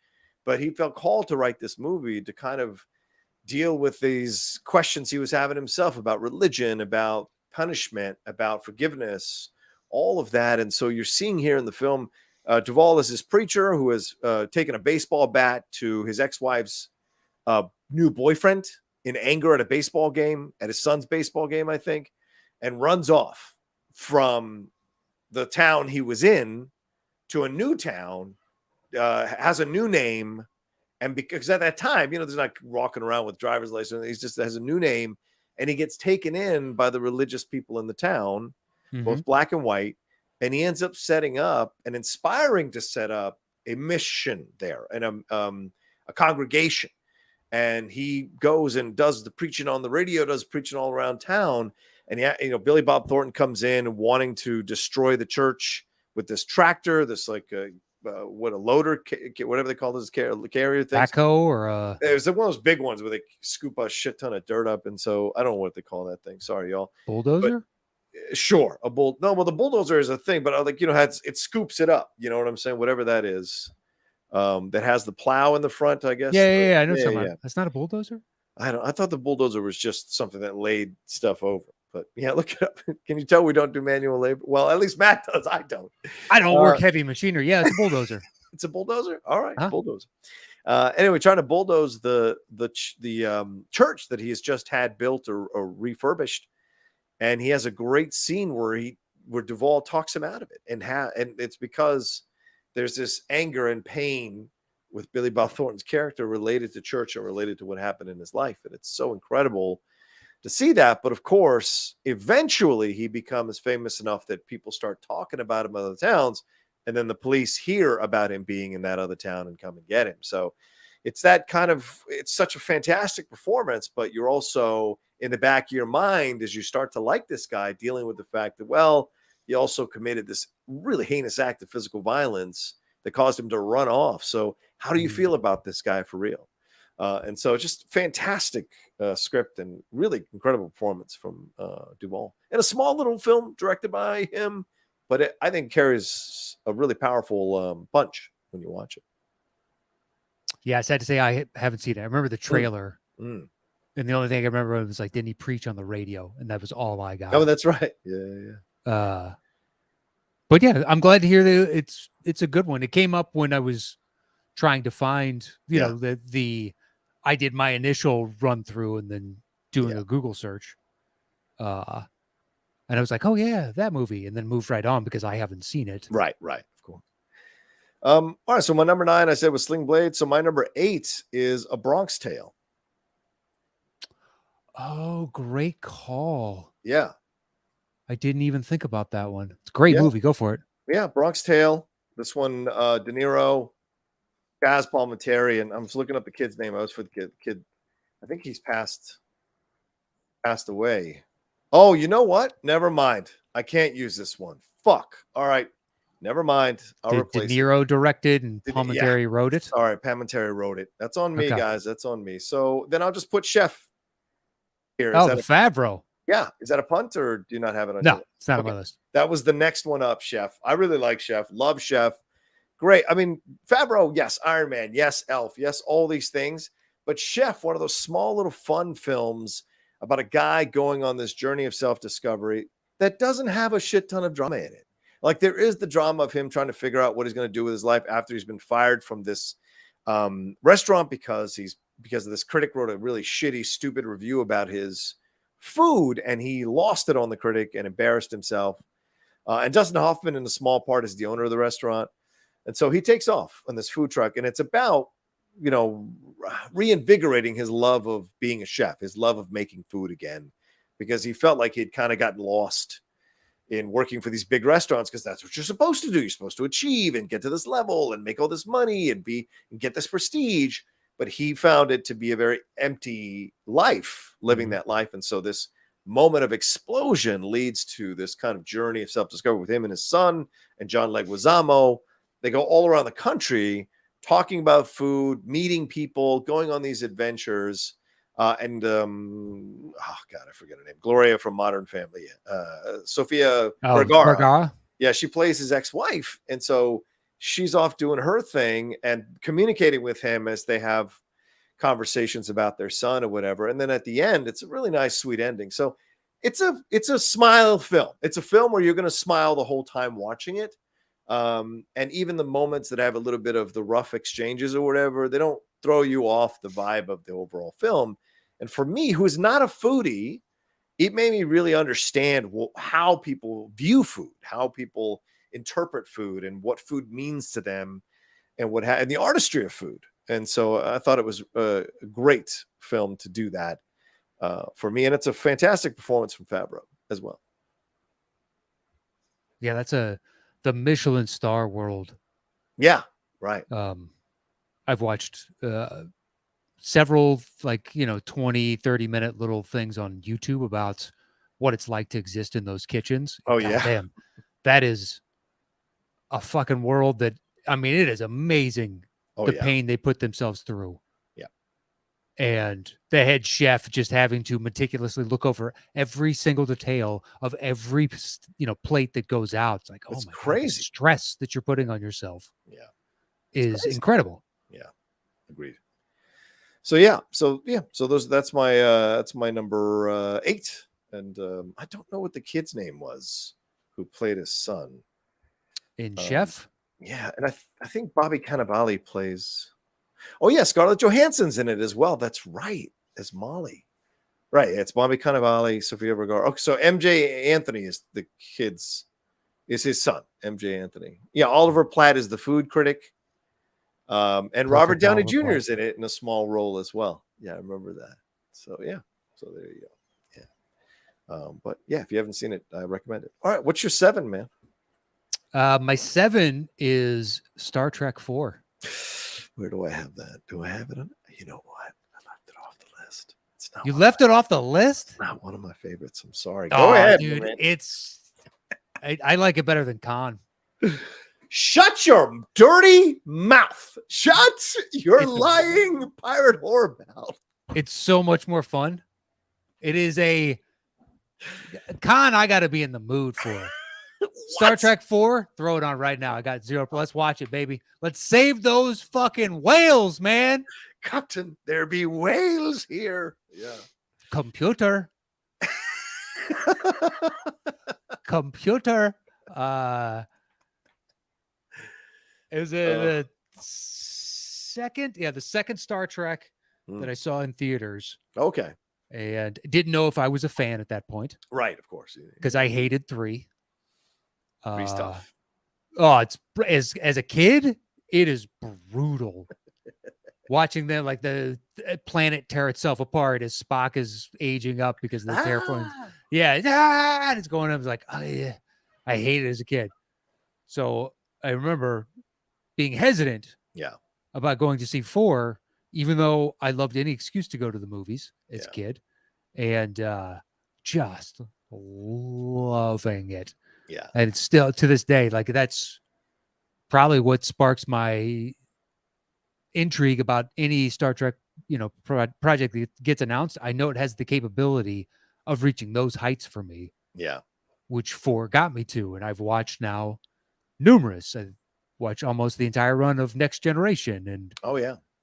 But he felt called to write this movie to kind of deal with these questions he was having himself about religion, about punishment, about forgiveness, all of that. And so you're seeing here in the film, Duvall is this preacher who has taken a baseball bat to his ex-wife's new boyfriend in anger at a baseball game, at his son's baseball game, I think, and runs off from the town he was in to a new town, has a new name. And because at that time, there's not walking around with driver's license. He just has a new name, and he gets taken in by the religious people in the town, both black and white. And he ends up setting up and inspiring to set up a mission there and a congregation. And he goes and does the preaching on the radio, does preaching all around town. And Billy Bob Thornton comes in wanting to destroy the church with this tractor, this a loader, whatever they call this carrier thing. Backhoe or it was one of those big ones where they scoop a shit ton of dirt up. And so I don't know what they call that thing. Sorry, y'all. Bulldozer? But, sure, a bull. No, well, the bulldozer is a thing, but it scoops it up. You know what I'm saying? Whatever that is, that has the plow in the front, I guess. Yeah. I know something. That's not a bulldozer. I thought the bulldozer was just something that laid stuff over. But yeah, look it up. Can you tell we don't do manual labor? Well, at least Matt does. I don't. I don't work heavy machinery. Yeah, it's a bulldozer. It's a bulldozer. All right, Huh? bulldozer. Anyway, trying to bulldoze the church that he has just had built or refurbished, and he has a great scene where Duvall talks him out of it, and it's because there's this anger and pain with Billy Bob Thornton's character related to church and related to what happened in his life, and it's so incredible to see that. But of course, eventually he becomes famous enough that people start talking about him in other towns, and then the police hear about him being in that other town and come and get him. So it's such a fantastic performance, but you're also in the back of your mind as you start to like this guy, dealing with the fact that, well, he also committed this really heinous act of physical violence that caused him to run off. So how do you feel about this guy for real? And so just fantastic script and really incredible performance from Duvall. And a small little film directed by him, but I think carries a really powerful punch when you watch it. Yeah, I sad to say I haven't seen it. I remember the trailer. And the only thing I remember was like, didn't he preach on the radio? And that was all I got. Oh, that's right. Yeah. But yeah, I'm glad to hear that it's a good one. It came up when I was trying to find, you know, I did my initial run through and then doing a Google search. And I was like, oh yeah, that movie, and then moved right on because I haven't seen it. Right, of course. All right, so my number 9 I said was Sling Blade. So my number 8 is A Bronx Tale. Oh, great call. Yeah. I didn't even think about that one. It's a great movie. Go for it. Yeah, Bronx Tale. This one, De Niro, Gaz Palminteri, and I'm just looking up the kid's name. I was for the kid. I think he's passed away. Oh, you know what? Never mind. I can't use this one. Fuck. All right. Never mind. I'll replace De Niro directed and Palminteri wrote it? All right. Palminteri wrote it. That's on me, guys. That's on me. So then I'll just put Chef here. Favreau. Yeah. Is that a punt or do you not have it on? No, it's not on my list. That was the next one up, Chef. I really like Chef. Love Chef. Great. I mean, Favreau, yes. Iron Man, yes. Elf, yes. All these things. But Chef, one of those small little fun films about a guy going on this journey of self-discovery that doesn't have a shit ton of drama in it. Like there is the drama of him trying to figure out what he's going to do with his life after he's been fired from this restaurant because of this critic wrote a really shitty, stupid review about his food, and he lost it on the critic and embarrassed himself. And Dustin Hoffman, in a small part, is the owner of the restaurant, and so he takes off on this food truck, and it's about, you know, reinvigorating his love of being a chef, his love of making food again, because he felt like he'd kind of gotten lost in working for these big restaurants, because that's what you're supposed to do. You're supposed to achieve and get to this level and make all this money and get this prestige. But he found it to be a very empty life, living that life. And so this moment of explosion leads to this kind of journey of self-discovery with him and his son and John Leguizamo. They go all around the country talking about food, meeting people, going on these adventures. Oh God, I forget her name. Gloria from Modern Family. Sofia Vergara. Yeah, she plays his ex-wife. And so she's off doing her thing and communicating with him as they have conversations about their son or whatever. And then at the end, it's a really nice, sweet ending. So it's a smile film. It's a film where you're going to smile the whole time watching it. And even the moments that have a little bit of the rough exchanges or whatever, they don't throw you off the vibe of the overall film. And for me, who's not a foodie, it made me really understand how people view food, how people interpret food, and what food means to them, and and the artistry of food. And so I thought it was a great film to do that for me. And it's a fantastic performance from Favreau as well. Yeah, that's the Michelin star world. Yeah, right. I've watched several 20, 30-minute little things on YouTube about what it's like to exist in those kitchens. Oh, God, yeah. Damn, that is a fucking world that, I mean, it is amazing pain they put themselves through. Yeah. And the head chef just having to meticulously look over every single detail of every, plate that goes out. It's like, it's my crazy. God, the stress that you're putting on yourself is crazy. Incredible. Yeah. Agreed. So that's my number 8. And I don't know what the kid's name was who played his son. In Chef? Yeah, and I think Bobby Cannavale plays. Oh yeah, Scarlett Johansson's in it as well. That's right, as Molly. Right, it's Bobby Cannavale, Sofia Vergara. Okay, so MJ Anthony is the kid's, is his son, MJ Anthony. Yeah, Oliver Platt is the food critic. And Robert Downey Jr. is in it in a small role as well. Yeah, I remember that. So yeah, so there you go. Yeah. But yeah, if you haven't seen it, I recommend it. All right, what's your 7, man? My 7 is Star Trek 4. Where do I have that? Do I have it on? You know what? I left it off the list. It's not. You left it off the list? Not one of my favorites. I'm sorry. Go ahead, dude. man. I like it better than Con. Shut your dirty mouth. Shut your lying pirate whore mouth. It's so much more fun. It is a Con I got to be in the mood for. Star Trek 4, throw it on right now. I got 0. Let's watch it, baby. Let's save those fucking whales, man. Captain, there be whales here. Yeah. Computer. Computer. It was the second, the second Star Trek that I saw in theaters. Okay. And didn't know if I was a fan at that point. Right, of course. Because I hated 3. Free stuff. Oh, it's as a kid, it is brutal. Watching them, like the planet tear itself apart as Spock is aging up because of the terraforming. Yeah, and it's going up. It's like, oh, yeah. I hated it as a kid. So I remember being hesitant about going to see 4, even though I loved any excuse to go to the movies as a kid, and just loving it. Yeah. And it's still to this day, like that's probably what sparks my intrigue about any Star Trek, project that gets announced. I know it has the capability of reaching those heights for me. Yeah. Which 4 got me to. And I've watched now numerous. I watched almost the entire run of Next Generation and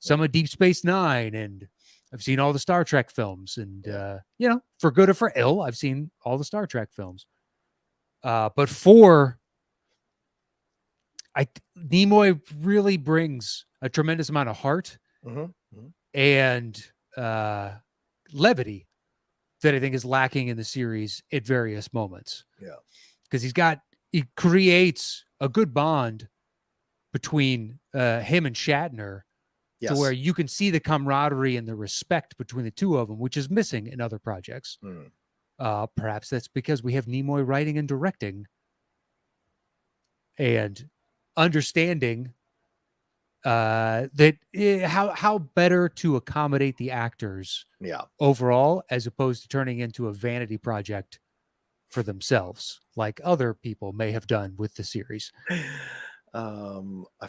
some of Deep Space Nine. And I've seen all the Star Trek films. And, for good or for ill, I've seen all the Star Trek films. But 4, Nimoy really brings a tremendous amount of heart and levity that I think is lacking in the series at various moments. Yeah. Because he creates a good bond between him and Shatner to where you can see the camaraderie and the respect between the two of them, which is missing in other projects. Perhaps that's because we have Nimoy writing and directing and understanding that how better to accommodate the actors overall, as opposed to turning into a vanity project for themselves, like other people may have done with the series. I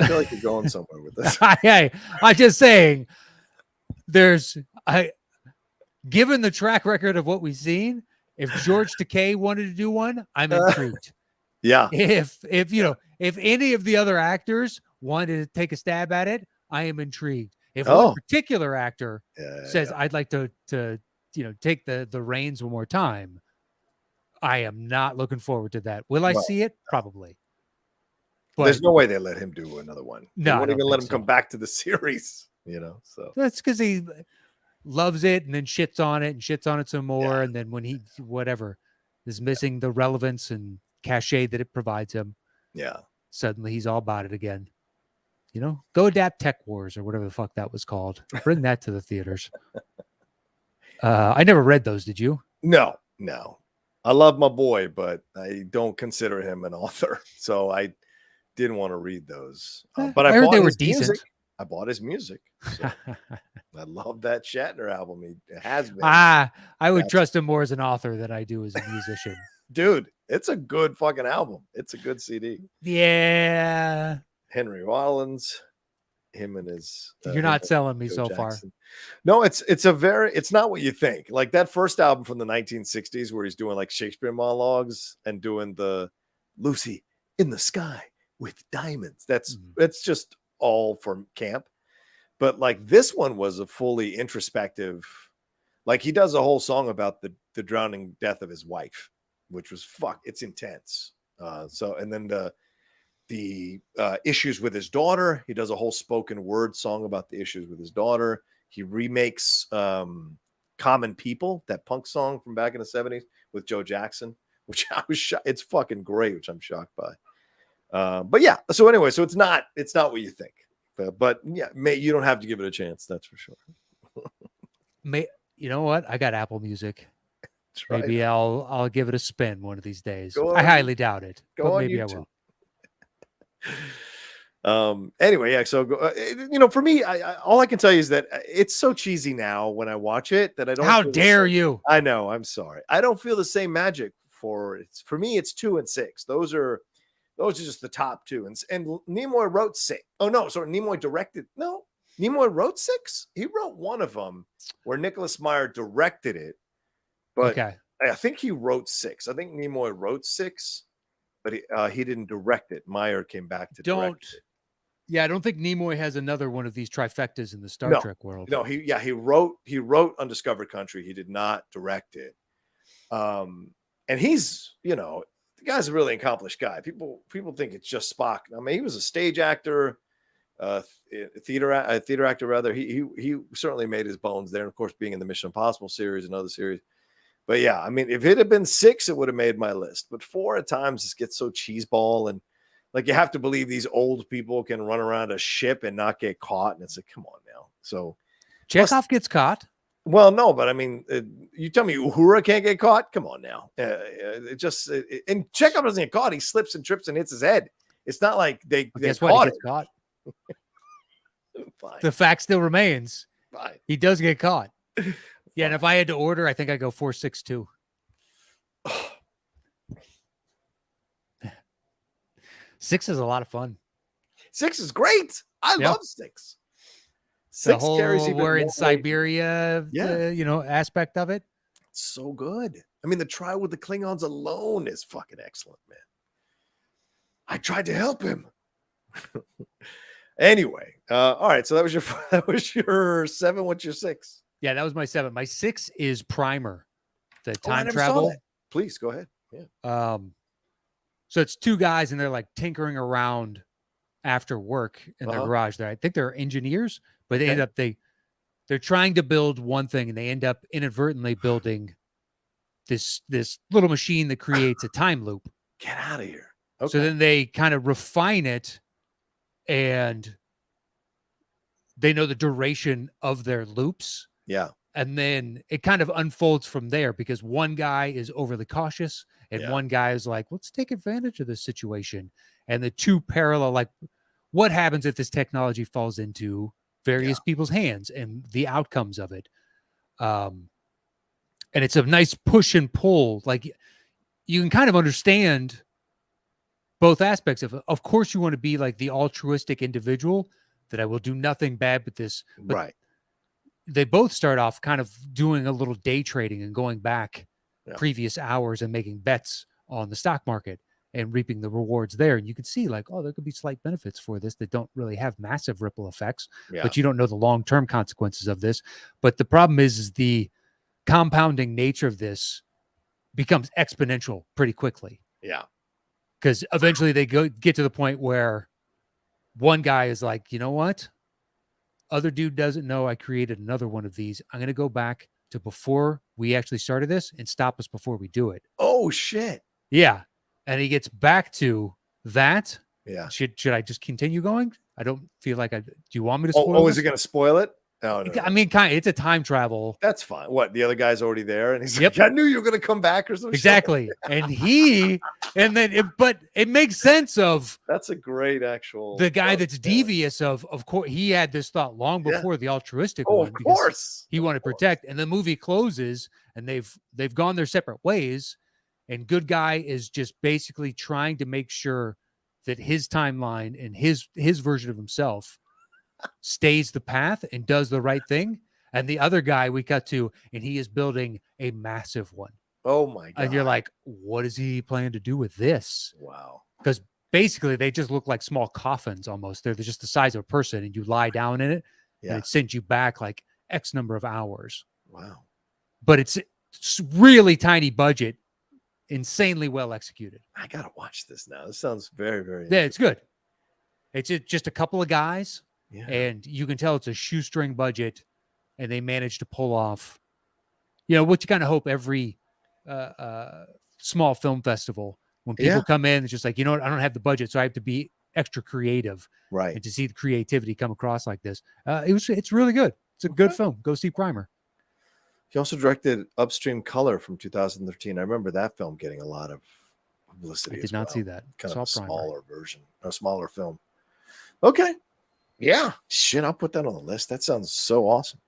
feel like you're going somewhere with this. I'm just saying, given the track record of what we've seen, if George Takei wanted to do one, I'm intrigued. Yeah. If any of the other actors wanted to take a stab at it, I am intrigued. If one particular actor says, I'd like to take the reins one more time, I am not looking forward to that. Will I see it? Probably. But there's no way they let him do another one. No, they won't even let him come back to the series, so that's because he loves it and then shits on it some more. And then when he, whatever, is missing the relevance and cachet that it provides him. Yeah. Suddenly he's all about it again. Go adapt Tech Wars or whatever the fuck that was called. Bring that to the theaters. I never read those. Did you? No. I love my boy, but I don't consider him an author. So I didn't want to read those. But I heard they were decent. Music. I bought his music. So I love that Shatner album. He has been. I would trust him more as an author than I do as a musician. Dude, it's a good fucking album. It's a good CD. Yeah. Henry Rollins, him and his. You're not selling me so far. No, it's not what you think. Like that first album from the 1960s where he's doing like Shakespeare monologues and doing the Lucy in the sky with diamonds. That's just all from camp. But like this one was a fully introspective, Like he does a whole song about the drowning death of his wife, which was it's intense. And then the issues with his daughter. He does a whole spoken word song about the issues with his daughter. He remakes Common People, that punk song from back in the 70s with Joe Jackson, which I was shocked. It's fucking great, which I'm shocked by. But yeah, so anyway, so it's not what you think. But yeah, you don't have to give it a chance, that's for sure. You know what? I got Apple Music. Maybe I'll give it a spin one of these days. I highly doubt it, but maybe YouTube. I will. Anyway, yeah. So for me, all I can tell you is that it's so cheesy now when I watch it that I don't. How dare you? I know. I'm sorry. I don't feel the same magic for it. For me, it's 2 and 6. Those are just the top 2. And Nimoy wrote 6. Oh no, sorry. Nimoy directed. No, Nimoy wrote 6. He wrote one of them where Nicholas Meyer directed it. But okay. I think he wrote 6. I think Nimoy wrote 6, but he didn't direct it. Meyer came back to direct it. Yeah, I don't think Nimoy has another one of these trifectas in the Star Trek world. No, he wrote Undiscovered Country. He did not direct it. And he's, the guy's a really accomplished guy. People think it's just Spock. I mean, he was a stage actor, theater actor rather. He certainly made his bones there. And of course, being in the Mission Impossible series and other series. But yeah, I mean, if it had been 6, it would have made my list. But 4 at times just gets so cheeseball, and like you have to believe these old people can run around a ship and not get caught. And it's like, come on now. So Chekhov gets caught. Well, no, but I mean, you tell me Uhura can't get caught? Come on now. And Chekhov doesn't get caught. He slips and trips and hits his head. It's not like they caught him. Caught. The fact still remains. Fine. He does get caught. Yeah, and if I had to order, I think I go 4-6-2. 6 is a lot of fun. 6 is great. I love 6. 6 the whole carries even we're in more Siberia, aspect of it. It's so good. I mean, the trial with the Klingons alone is fucking excellent, man. I tried to help him. Anyway, all right. So that was your 7. What's your 6? Yeah, that was my 7. My 6 is Primer, the time travel. Please go ahead. Yeah. So it's 2 guys and they're like tinkering around after work in their garage. I think they're engineers, but they end up they're trying to build one thing and they end up inadvertently building this little machine that creates a time loop. Get out of here. Okay. So then they kind of refine it and they know the duration of their loops. Yeah. And then it kind of unfolds from there because one guy is overly cautious and one guy is like, let's take advantage of this situation. And the 2 parallel, like, what happens if this technology falls into various people's hands and the outcomes of it? And it's a nice push and pull. Like, you can kind of understand both aspects of it. Of course, you want to be like the altruistic individual that I will do nothing bad with this. But right. They both start off kind of doing a little day trading and going back previous hours and making bets on the stock market and reaping the rewards there. And you can see like, oh, there could be slight benefits for this that don't really have massive ripple effects, but you don't know the long-term consequences of this. But the problem is the compounding nature of this becomes exponential pretty quickly. Yeah. Because eventually they get to the point where one guy is like, you know what? Other dude doesn't know I created another one of these. I'm going to go back to before we actually started this and stop us before we do it. Oh, shit. Yeah. And he gets back to that. Yeah. Should I just continue going? I don't feel like do you want me to spoil is it going to spoil it? No. I mean, kind of, it's a time travel. That's fine. What? The other guy's already there, and he's like, I knew you were going to come back or something. Exactly. But it makes sense of. That's a great actual. The guy that's devious of course, he had this thought long before the altruistic one. Of course. He wanted to protect, and the movie closes, and they've gone their separate ways, and good guy is just basically trying to make sure that his timeline and his version of himself stays the path and does the right thing. And the other guy we cut to, and he is building a massive one. Oh my God. And you're like, what is he planning to do with this? Wow. Because basically they just look like small coffins almost. They're just the size of a person and you lie down in it and it sends you back like X number of hours. Wow. but it's really tiny budget, insanely well executed. I gotta watch this now. This sounds very, very. Yeah, it's good. It's just a couple of guys, Yeah. and you can tell it's a shoestring budget, and they managed to pull off, what you kind of hope every small film festival, when people come in, it's just like, I don't have the budget, so I have to be extra creative. Right. And to see the creativity come across like this, it's really good. It's a good film. Go see Primer. He also directed Upstream Color from 2013. I remember that film getting a lot of publicity. I did not see that. Kind of a smaller version, a smaller film. Okay. Yeah. Shit, I'll put that on the list. That sounds so awesome.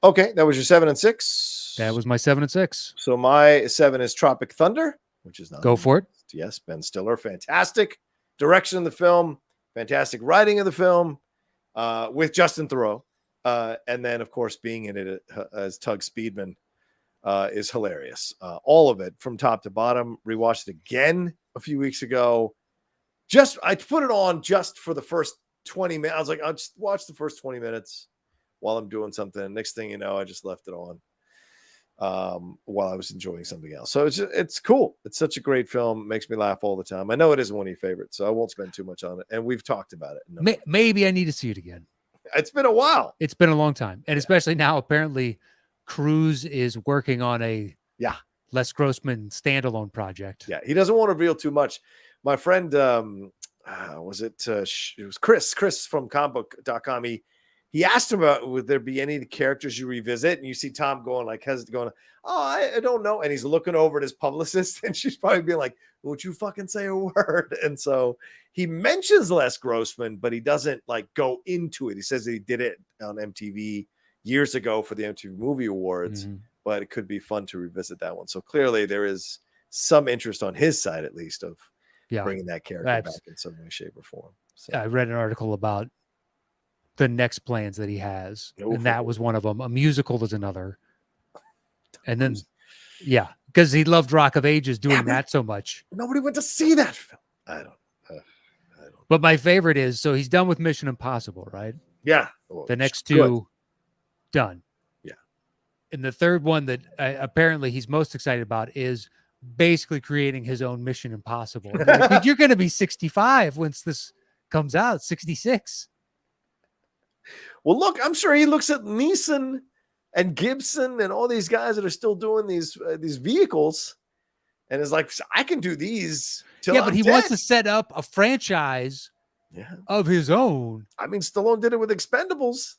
Okay, that was your 7 and 6. That was my 7 and 6. So my 7 is Tropic Thunder, which is not. Go for it. Yes, Ben Stiller. Fantastic direction of the film, fantastic writing of the film, with Justin Theroux. And then, of course, being in it as Tug Speedman is hilarious. All of it from top to bottom. Rewatched it again a few weeks ago. I put it on just for the first 20 minutes. I was like, I'll just watch the first 20 minutes while I'm doing something. Next thing you know, I just left it on while I was enjoying something else. So it's cool. It's such a great film. Makes me laugh all the time. I know it isn't one of your favorites, so I won't spend too much on it. And we've talked about it. Maybe I need to see it again. It's been a while. It's been a long time. And especially now, apparently, Cruise is working on a Les Grossman standalone project. Yeah, he doesn't want to reveal too much. My friend, it was Chris from comicbook.com. He asked him about, would there be any of the characters you revisit? And you see Tom going, I don't know. And he's looking over at his publicist, and she's probably being like, would you fucking say a word? And so he mentions Les Grossman, but he doesn't go into it. He says that he did it on MTV years ago for the MTV Movie Awards, but it could be fun to revisit that one. So clearly there is some interest on his side, at least, of bringing that character back in some way, shape, or form. So. I read an article about the next plans that he has, and that was one of them. A musical is another. And then, because he loved Rock of Ages doing that so much. Nobody went to see that film. I don't. But my favorite is, so he's done with Mission Impossible, right? Yeah. Well, the next two, done. Yeah. And the third one that apparently he's most excited about is basically creating his own Mission Impossible. Like, you're going to be 65 once this comes out, 66. Well, look, I'm sure he looks at Neeson and Gibson and all these guys that are still doing these vehicles, and is like, I can do these. But he wants to set up a franchise of his own. I mean, Stallone did it with Expendables.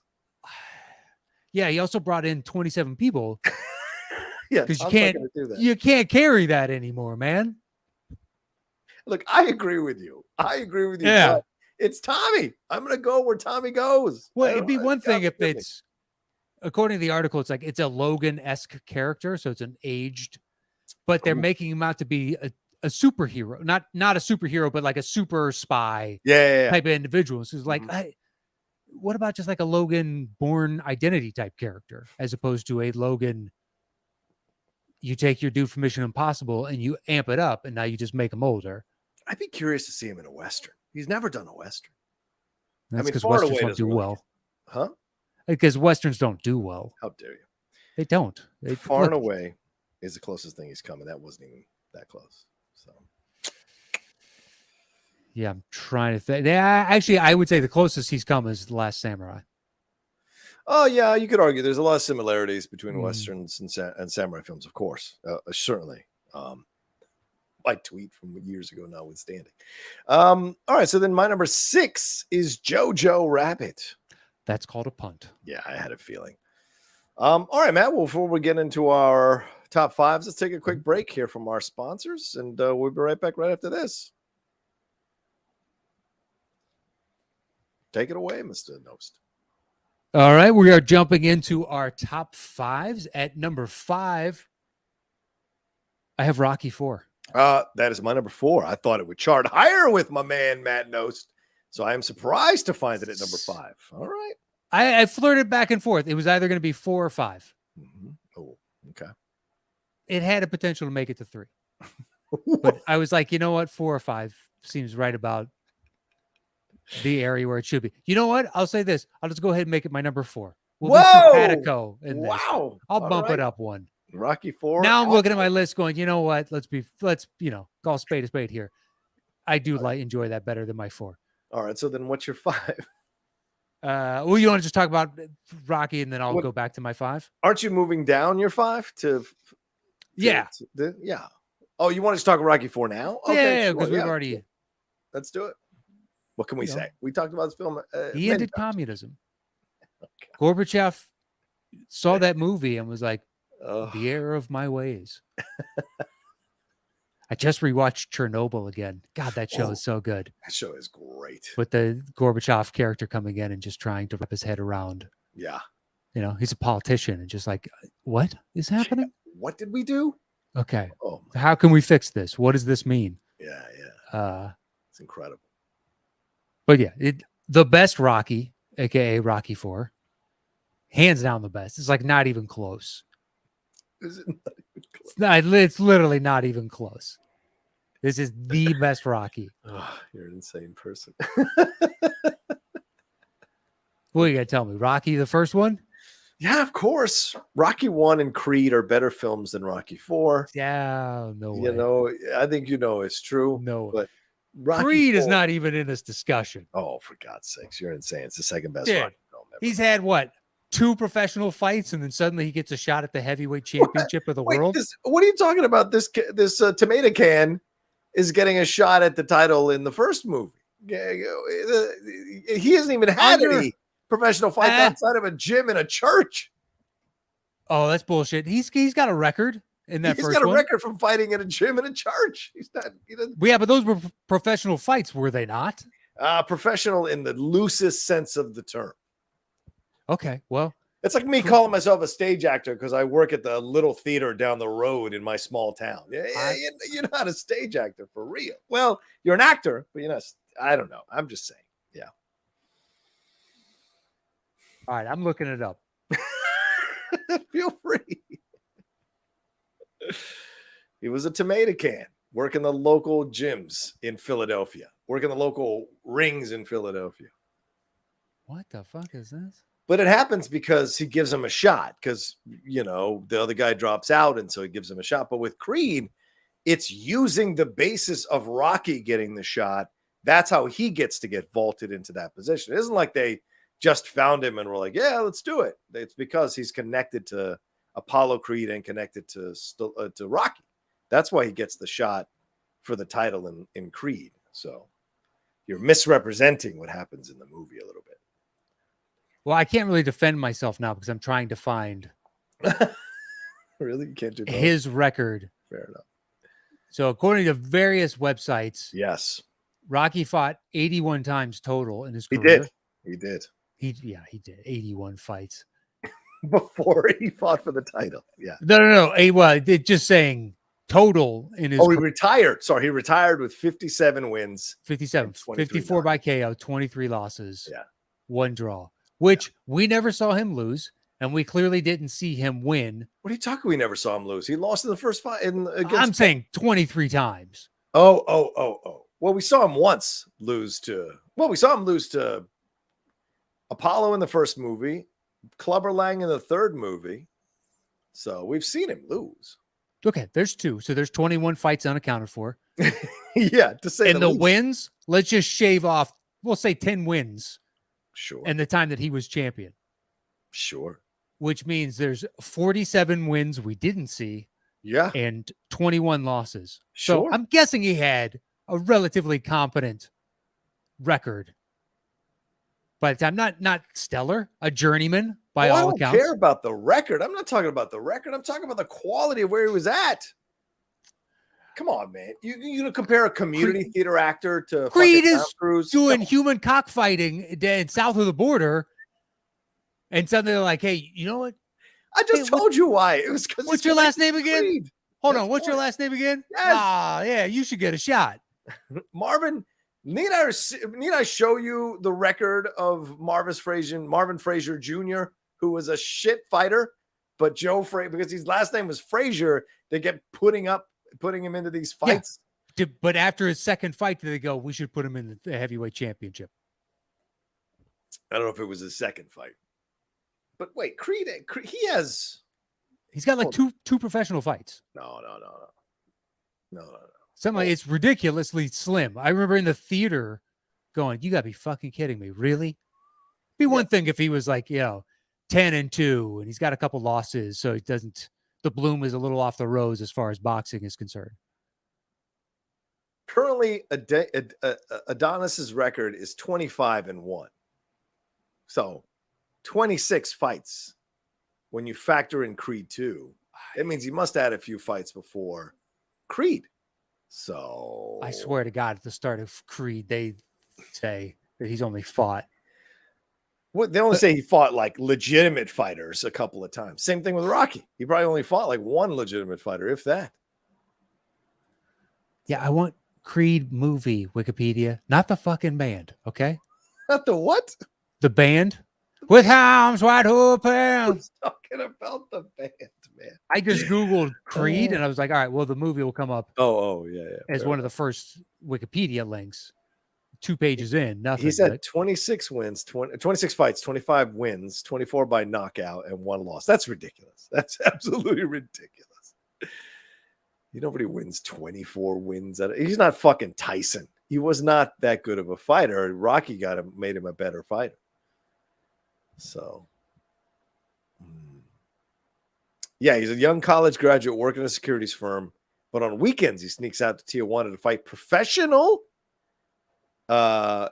Yeah, he also brought in 27 people. Because you can't carry that anymore, man. Look, I agree with you. Yeah. But it's Tommy. I'm going to go where Tommy goes. Well, it'd be one thing if it's, according to the article, it's a Logan-esque character, so it's an aged, but they're making him out to be a superhero, not a superhero, but like a super spy type of individual. So it's like, what about just like a Logan Bourne Identity type character, as opposed to a Logan? You take your dude from Mission Impossible and you amp it up, and now you just make him older. I'd be curious to see him in a Western. He's never done a Western. That's because Westerns don't do well. Huh? Because Westerns don't do well. How dare you? They don't. Far and Away is the closest thing he's coming. That wasn't even that close. So. Yeah, I'm trying to think. Actually, I would say the closest he's come is The Last Samurai. Oh, yeah, you could argue there's a lot of similarities between Westerns and samurai films, of course. Certainly. My tweet from years ago notwithstanding. All right, so then my number 6 is Jojo Rabbit. That's called a punt. Yeah, I had a feeling. All right, Matt, well, before we get into our top 5s, let's take a quick break here from our sponsors, and we'll be right back right after this. Take it away, Mr. Knost. All right, we are jumping into our top 5s. At number 5, I have Rocky 4. That is my number 4. I thought it would chart higher with my man, Matt Knost. So I am surprised to find it at number 5. All right. I flirted back and forth. It was either going to be 4 or 5. Mm-hmm. Oh, okay. It had a potential to make it to 3. But I was like, you know what? 4 or 5 seems right about the area where it should be. You know what? I'll say this. I'll just go ahead and make it my number 4. will be simpatico in this. Wow. I'll bump it up one. Rocky 4. Now I'm looking at my list going, you know what? Let's call a spade here. I do enjoy that better than my 4. All right. So then what's your 5? Well, you want to just talk about Rocky and then I'll go back to my 5? Aren't you moving down your 5 to yeah. Yeah. Oh, you want to talk Rocky 4 now? Okay, yeah, because we've already. Let's do it. What can we say? We talked about this film. He ended communism. Okay. Gorbachev saw that movie and was like, the error of my ways. I just rewatched Chernobyl again. God, that show is so good. That show is great. With the Gorbachev character coming in and just trying to wrap his head around. Yeah. He's a politician and just like, what is happening? What did we do? Okay. How can we fix this? What does this mean? Yeah. It's incredible. But yeah, the best Rocky, aka Rocky 4, hands down the best. It's like not even close. Is it not even close? It's literally not even close. This is the best Rocky. You're an insane person. What are you gonna tell me? Rocky, the first one? Yeah, of course. Rocky 1 and Creed are better films than Rocky 4. Yeah, no way. I think it's true. No, but Creed is not even in this discussion. Oh, for God's sakes, you're insane. It's the second best Rocky film ever. He's had what? 2 professional fights, and then suddenly he gets a shot at the heavyweight championship of the world. What are you talking about? This tomato can is getting a shot at the title in the first movie. He hasn't even had any professional fights outside of a gym in a church. Oh, that's bullshit. He's got a record in that first one. He's got a record from fighting in a gym in a church. He's not. Yeah, but those were professional fights, were they not? Professional in the loosest sense of the term. Okay, well. It's like me calling myself a stage actor because I work at the little theater down the road in my small town. You're not a stage actor for real. Well, you're an actor, but you're not. I don't know. I'm just saying. Yeah. All right, I'm looking it up. Feel free. He was a tomato can working the local gyms in Philadelphia, working the local rings in Philadelphia. What the fuck is this? But it happens because he gives him a shot because, the other guy drops out. And so he gives him a shot. But with Creed, it's using the basis of Rocky getting the shot. That's how he gets to get vaulted into that position. It isn't like they just found him and were like, yeah, let's do it. It's because he's connected to Apollo Creed and connected to Rocky. That's why he gets the shot for the title in Creed. So you're misrepresenting what happens in the movie a little bit. Well, I can't really defend myself now because I'm trying to find really? You can't do both? His record. Fair enough. So according to various websites, yes, Rocky fought 81 times total in his career. He did. He did 81 fights before he fought for the title. Yeah. No. Well, just saying total in his. Oh, he retired. Sorry, he retired with 57 wins. 57, 54 by KO, 23 losses. Yeah. 1 draw. Which we never saw him lose, and we clearly didn't see him win. What are you talking? We never saw him lose. He lost in the first fight. I'm saying 23 times. Oh. Well, we saw him lose to Apollo in the first movie, Clubber Lang in the third movie. So we've seen him lose. Okay, there's 2. So there's 21 fights unaccounted for. Yeah, to say and the wins, let's just shave off, we'll say 10 wins. Sure. And the time that he was champion. Sure. Which means there's 47 wins we didn't see. Yeah. And 21 losses. Sure. So I'm guessing he had a relatively competent record. But I'm not stellar, a journeyman by all accounts. I don't care about the record. I'm not talking about the record. I'm talking about the quality of where he was at. Come on, man. You compare a community theater actor to Creed is doing human cockfighting south of the border, and suddenly they're like, "Hey, you know what? I just told you why. It was because. What's your last name again? Creed. Hold on. What's your last name again? Yes. Yeah. You should get a shot. Marvin, need I show you the record of Marvin Frazier Jr., who was a shit fighter, but Joe Frazier, because his last name was Frazier, they kept putting him into these fights. Yeah. But after his second fight, they go, we should put him in the heavyweight championship. I don't know if it was his second fight. But wait, Creed he has. He's got like two professional fights. No. Something like, it's ridiculously slim. I remember in the theater going, "You got to be fucking kidding me, really?" It'd be one thing if he was like, 10-2, and he's got a couple losses, so it doesn't. The bloom is a little off the rose as far as boxing is concerned. Currently, Adonis's record is 25-1. So 26 fights. When you factor in Creed 2, that means he must add a few fights before Creed. So I swear to God, at the start of Creed, they say that he's only fought. What they only say he fought like legitimate fighters a couple of times. Same thing with Rocky. He probably only fought like one legitimate fighter, if that. Yeah, I want Creed movie Wikipedia, not the fucking band. Okay, not the what? The band with arms wide open. Who's talking about the band, man? I just Googled Creed and I was like, all right, well, the movie will come up. Yeah. As one of the first Wikipedia links. 2 pages in, nothing. He's had 26 wins, 26 fights, 25 wins, 24 by knockout, and 1 loss. That's ridiculous. That's absolutely ridiculous. Nobody wins 24 wins. He's not fucking Tyson. He was not that good of a fighter. Rocky made him a better fighter. So, yeah, he's a young college graduate working at a securities firm, but on weekends he sneaks out to Tijuana to fight professional,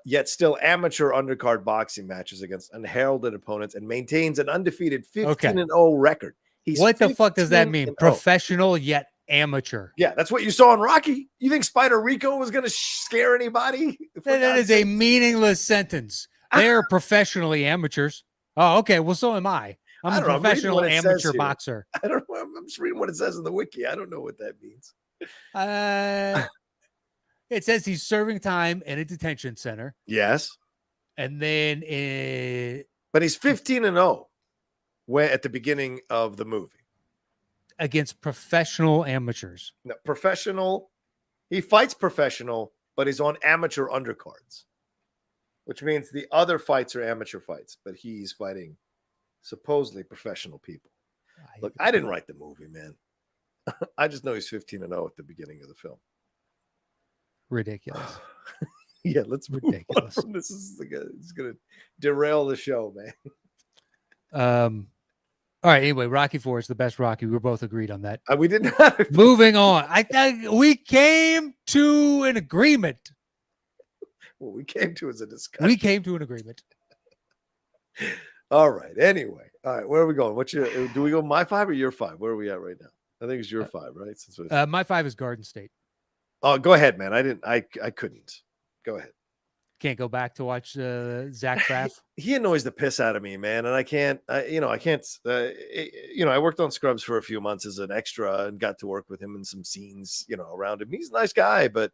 yet still amateur undercard boxing matches against unheralded opponents and maintains an undefeated 15-0 record. What the fuck does that mean? Professional yet amateur. Yeah, that's what you saw in Rocky. You think Spider Rico was going to scare anybody? That is a meaningless sentence. They're professionally amateurs. Oh, okay. Well, so am I. I'm a professional amateur boxer. I don't know. I'm just reading what it says in the wiki. I don't know what that means. It says he's serving time in a detention center. Yes. And then but he's 15-0 at the beginning of the movie. Against professional amateurs. No, professional. He fights professional, but he's on amateur undercards, which means the other fights are amateur fights, but he's fighting supposedly professional people. Look, I didn't write the movie, man. I just know he's 15-0 at the beginning of the film. Ridiculous. Yeah, let's move on from this. It's going to derail the show, man. All right. Anyway, Rocky IV is the best Rocky. We were both agreed on that. We did not. Moving on. We came to an agreement. What we came to is a discussion. We came to an agreement. All right. Anyway. All right. Where are we going? Do we go my 5 or your 5? Where are we at right now? I think it's your 5, right? My 5 is Garden State. Oh, go ahead, man. I couldn't. Go ahead. Can't go back to watch Zach Braff. He annoys the piss out of me, man, and I can't. I worked on Scrubs for a few months as an extra and got to work with him in some scenes, around him. He's a nice guy, but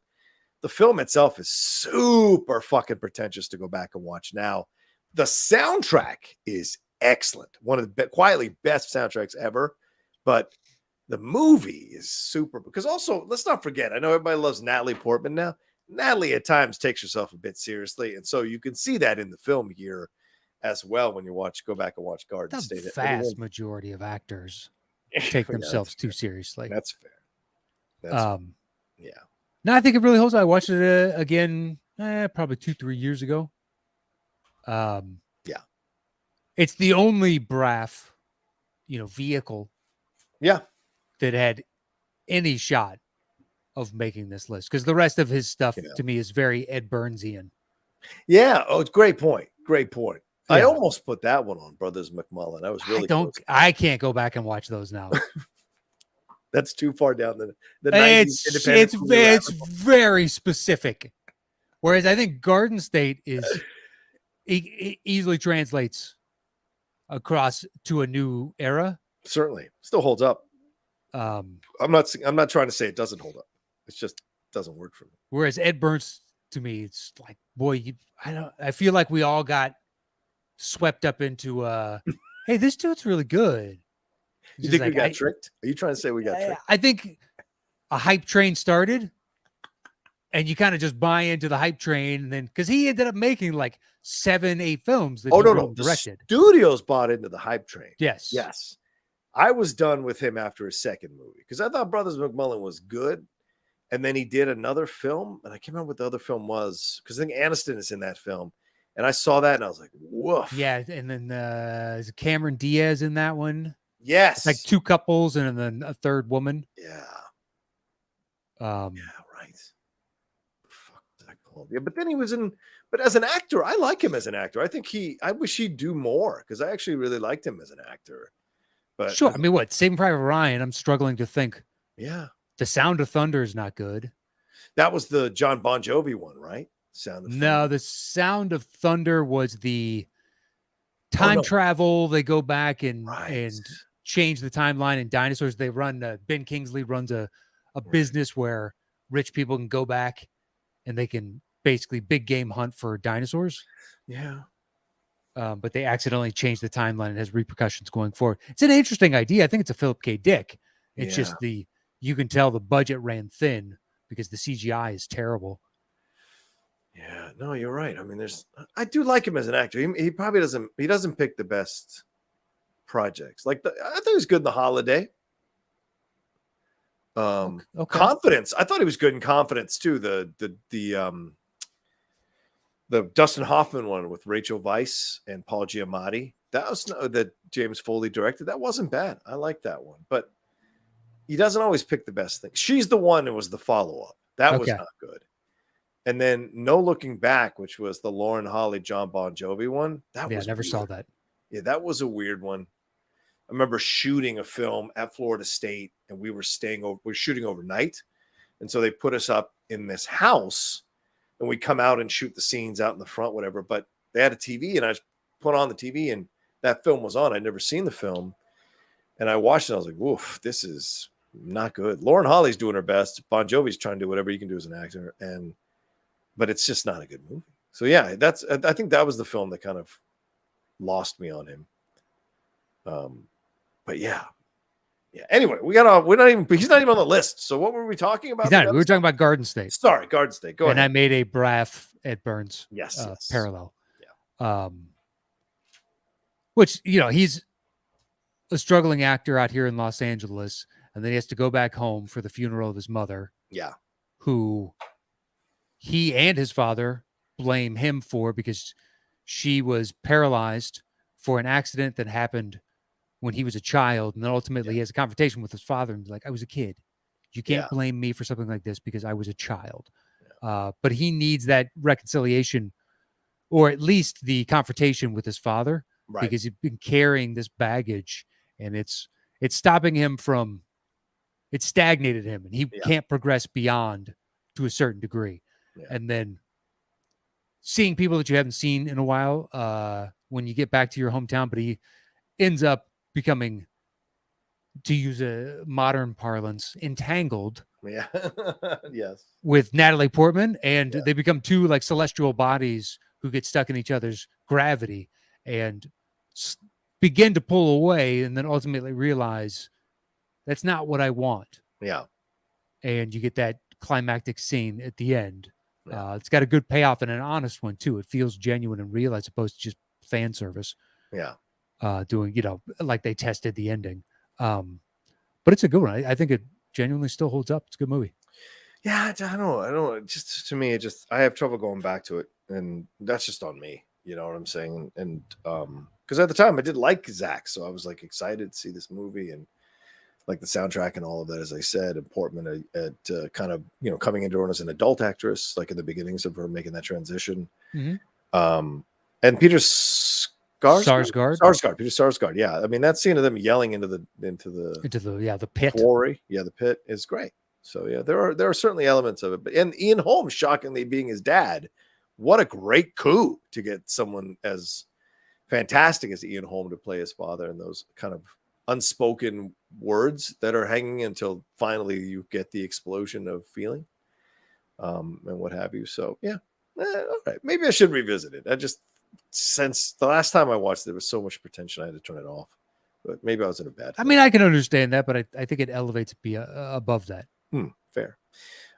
the film itself is super fucking pretentious to go back and watch now. The soundtrack is excellent, one of the quietly best soundtracks ever, but the movie is super. Because also, let's not forget, I know everybody loves Natalie Portman now. Natalie at times takes herself a bit seriously, and so you can see that in the film here as well when you go back and watch Garden State. The vast majority of actors take themselves too seriously. That's fair. Yeah. No, I think it really holds. I watched it again probably 2-3 years ago. Yeah. It's the only Braff, vehicle. Yeah. That had any shot of making this list, because the rest of his stuff to me is very Ed Burnsian. Yeah. Oh, it's great point. Great point. Yeah. I almost put that one on Brothers McMullen. I was really I can't go back and watch those now. That's too far down the it's very specific. Whereas I think Garden State is easily translates across to a new era. Certainly. Still holds up. I'm not trying to say it doesn't hold up. It just doesn't work for me. Whereas Ed Burns, to me, it's like, boy, I feel like we all got swept up into hey, this dude's really good. You think we got tricked? Are you trying to say we got tricked? I think a hype train started, and you kind of just buy into the hype train. And then, because he ended up making like 7-8 films that Oh, he no, wrote no. and The directed. studios bought into the hype train. Yes. Yes. I was done with him after his second movie because I thought Brothers McMullen was good. And then he did another film, and I can't remember what the other film was because I think Aniston is in that film. And I saw that, and I was like, woof. Yeah, and then is Cameron Diaz in that one? Yes. It's like 2 couples and then a third woman. Yeah. Yeah, right. Fuck that called. Yeah, but then he was in. But as an actor, I like him as an actor. I wish he'd do more because I actually really liked him as an actor. But sure. I mean, what Saving Private Ryan? I'm struggling to think. Yeah. The Sound of Thunder is not good. That was the John Bon Jovi one, right? Sound of Thunder. No, the Sound of Thunder was the time travel. They go back and change the timeline. And dinosaurs. They run. Ben Kingsley runs a business where rich people can go back and they can basically big game hunt for dinosaurs. Yeah. But they accidentally changed the timeline and has repercussions going forward. It's an interesting idea. I think it's a Philip K. Dick. It's just you can tell the budget ran thin because the CGI is terrible. Yeah, no, you're right. I mean, I do like him as an actor. He probably doesn't pick the best projects. Like I thought he was good in The Holiday. Okay. Confidence. I thought he was good in Confidence too. The Dustin Hoffman one with Rachel Weisz and Paul Giamatti. That was that James Foley directed. That wasn't bad. I like that one, but he doesn't always pick the best thing. She's the One. It was the follow-up. That was not good. And then No Looking Back, which was the Lauren Holly, John Bon Jovi one. That was never saw that. Yeah, that was a weird one. I remember shooting a film at Florida State, and we were shooting overnight. And so they put us up in this house, and we come out and shoot the scenes out in the front, whatever. But they had a TV, and I just put on the TV, and that film was on. I'd never seen the film. And I watched it, and I was like, woof, this is not good. Lauren Holly's doing her best. Bon Jovi's trying to do whatever he can do as an actor. But it's just not a good movie. So yeah, I think that was the film that kind of lost me on him. But yeah. Anyway, he's not even on the list. So what were we talking about? We were talking about Garden State. Sorry, Garden State. Go ahead. And I made a Braff Ed Burns yes. parallel. Yeah. Which, he's a struggling actor out here in Los Angeles, and then he has to go back home for the funeral of his mother. Yeah. Who he and his father blame him for because she was paralyzed for an accident that happened when he was a child. And then ultimately he has a confrontation with his father and like, I was a kid. You can't blame me for something like this because I was a child. Yeah. But he needs that reconciliation, or at least the confrontation with his father, because he's been carrying this baggage, and it's stopping him from, it stagnated him, and he can't progress beyond to a certain degree. Yeah. And then seeing people that you haven't seen in a while, when you get back to your hometown, but he ends up becoming, to use a modern parlance, entangled. Yeah. Yes. With Natalie Portman, and they become two like celestial bodies who get stuck in each other's gravity and begin to pull away, and then ultimately realize that's not what I want. Yeah. And you get that climactic scene at the end. Yeah. It's got a good payoff and an honest one too. It feels genuine and real as opposed to just fan service. Yeah. Doing, like they tested the ending. But it's a good one. I think it genuinely still holds up. It's a good movie. Yeah, I don't. Just to me, I have trouble going back to it, and that's just on me. You know what I'm saying? And because at the time I did like Zach, so I was like excited to see this movie and like the soundtrack and all of that. As I said, and Portman at kind of coming into her as an adult actress, like in the beginnings of her making that transition. Mm-hmm. And Peter Sarsgaard. Peter Sarsgaard. Yeah, I mean that scene of them yelling into the pit. Quarry. Yeah, the pit is great. So yeah, there are certainly elements of it. But and Ian Holm shockingly being his dad, what a great coup to get someone as fantastic as Ian Holm to play his father, and those kind of unspoken words that are hanging until finally you get the explosion of feeling, and what have you. So yeah, all right, maybe I should revisit it. Since the last time I watched it, there was so much pretension I had to turn it off. But maybe I was in a bad. I mean, I can understand that, but I think it elevates it above that. Fair.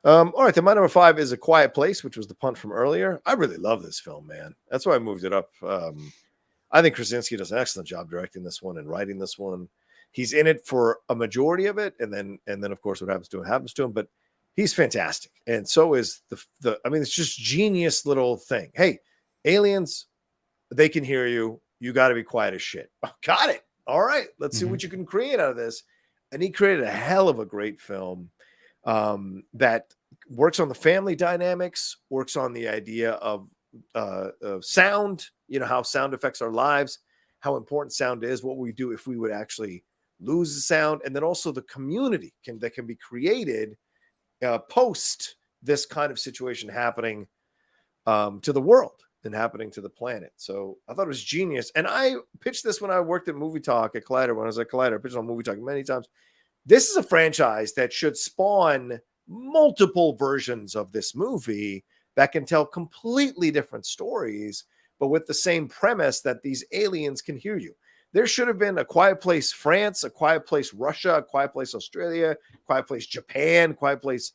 All right, then my number 5 is A Quiet Place, which was the punt from earlier. I really love this film, man. That's why I moved it up. I think Krasinski does an excellent job directing this one and writing this one. He's in it for a majority of it, and then of course what happens to him. But he's fantastic, and so is the. I mean, it's just genius little thing. Hey, aliens, they can hear you. You got to be quiet as shit. Oh, got it. All right, let's see what you can create out of this. And he created a hell of a great film that works on the family dynamics, works on the idea of sound, you know, how sound affects our lives, how important sound is, what we do if we would actually lose the sound, and then also the community that can be created post this kind of situation happening to the world and happening to the planet. So I thought it was genius. And I pitched this when I worked at Movie Talk at Collider. When I was at Collider, I pitched on Movie Talk many times. This is a franchise that should spawn multiple versions of this movie that can tell completely different stories, but with the same premise that these aliens can hear you. There should have been A Quiet Place France, A Quiet Place Russia, A Quiet Place Australia, A Quiet Place Japan, Quiet Place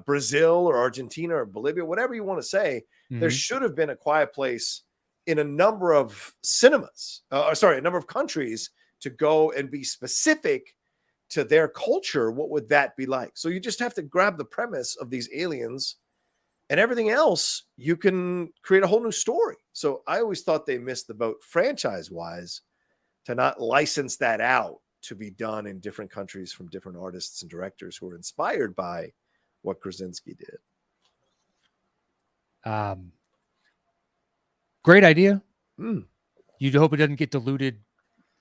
Brazil or Argentina or Bolivia, whatever you want to say. There should have been A Quiet Place in a number of cinemas, a number of countries, to go and be specific to their culture. What would that be like? So you just have to grab the premise of these aliens, and everything else, you can create a whole new story. So I always thought they missed the boat franchise-wise to not license that out to be done in different countries from different artists and directors who are inspired by what Krasinski did. Great idea. You'd hope it doesn't get diluted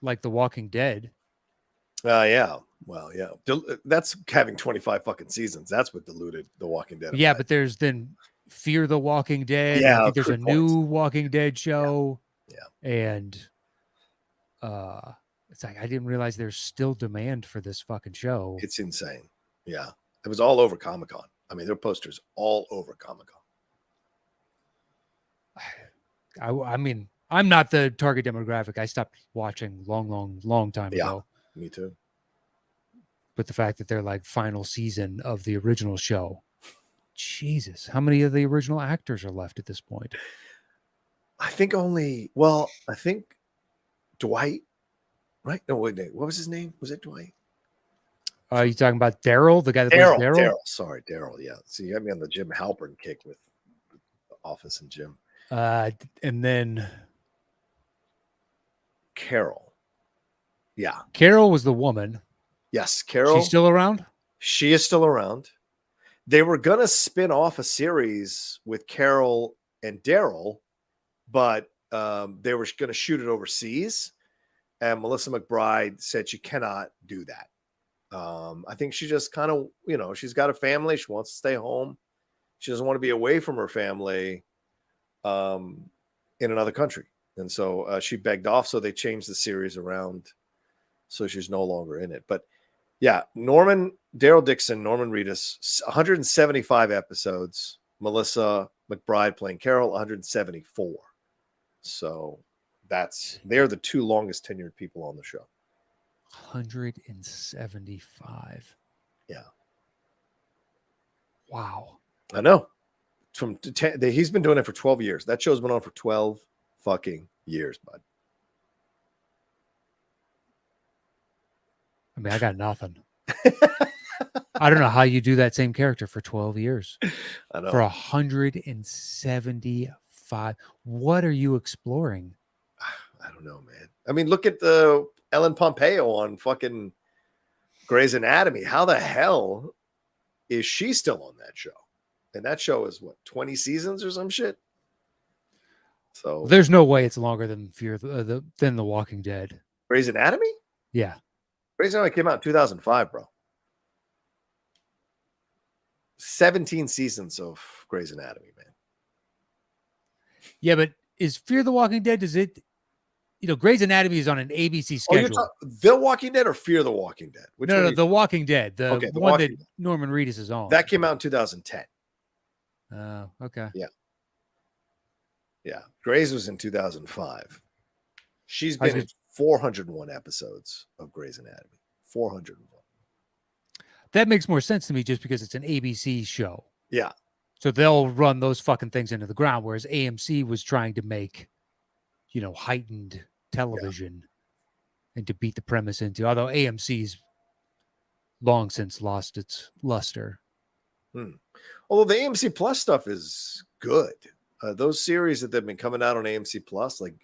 like The Walking Dead. Yeah. Well, yeah. That's having 25 fucking seasons. That's what diluted The Walking Dead. Yeah, but there's then Fear the Walking Dead. Yeah, I think there's a new Walking Dead show. Yeah. And it's like, I didn't realize there's still demand for this fucking show. It's insane. Yeah. It was all over Comic-Con. I mean, there are posters all over Comic-Con. I mean, I'm not the target demographic. I stopped watching long time ago. Me too. But the fact that they're like final season of the original show, Jesus, how many of the original actors are left at this point? I think Dwight, right? No, wait, what was his name? Was it Dwight? Are you talking about Daryl, the guy that plays Daryl? Sorry, Daryl. Yeah. So you got me on the Jim Halpern kick with Office and Jim. And then Carol. Yeah. Carol was the woman. Yes, Carol. She's still around? She is still around. They were going to spin off a series with Carol and Daryl, but they were going to shoot it overseas. And Melissa McBride said she cannot do that. I think she just kind of, she's got a family. She wants to stay home. She doesn't want to be away from her family in another country. And so she begged off. So they changed the series around. So she's no longer in it. But yeah, Daryl Dixon, Norman Reedus, 175 episodes. Melissa McBride playing Carol, 174. So they're the two longest tenured people on the show. 175. Yeah. Wow. I know. He's been doing it for 12 years. That show's been on for 12 fucking years, bud. I mean, I got nothing. I don't know how you do that same character for 12 years. I know. For 175. What are you exploring? I don't know, man. I mean, look at the Ellen Pompeo on fucking Grey's Anatomy. How the hell is she still on that show? And that show is what, 20 seasons or some shit? So there's no way it's longer than than The Walking Dead. Grey's Anatomy? Yeah. Grey's Anatomy came out in 2005, bro. 17 seasons of Grey's Anatomy, man. Yeah, but is Fear the Walking Dead, does it, Grey's Anatomy is on an ABC schedule. The Walking Dead or Fear the Walking Dead? No, The Walking Dead. The one that Norman Reedus is on. That came out in 2010. Oh, okay. Yeah. Yeah. Grey's was in 2005. She's been in 401 episodes of Grey's Anatomy. 401. That makes more sense to me just because it's an ABC show. Yeah. So they'll run those fucking things into the ground, whereas AMC was trying to make, heightened television and to beat the premise into, although AMC's long since lost its luster. Although the AMC Plus stuff is good. Those series that have been coming out on AMC Plus, like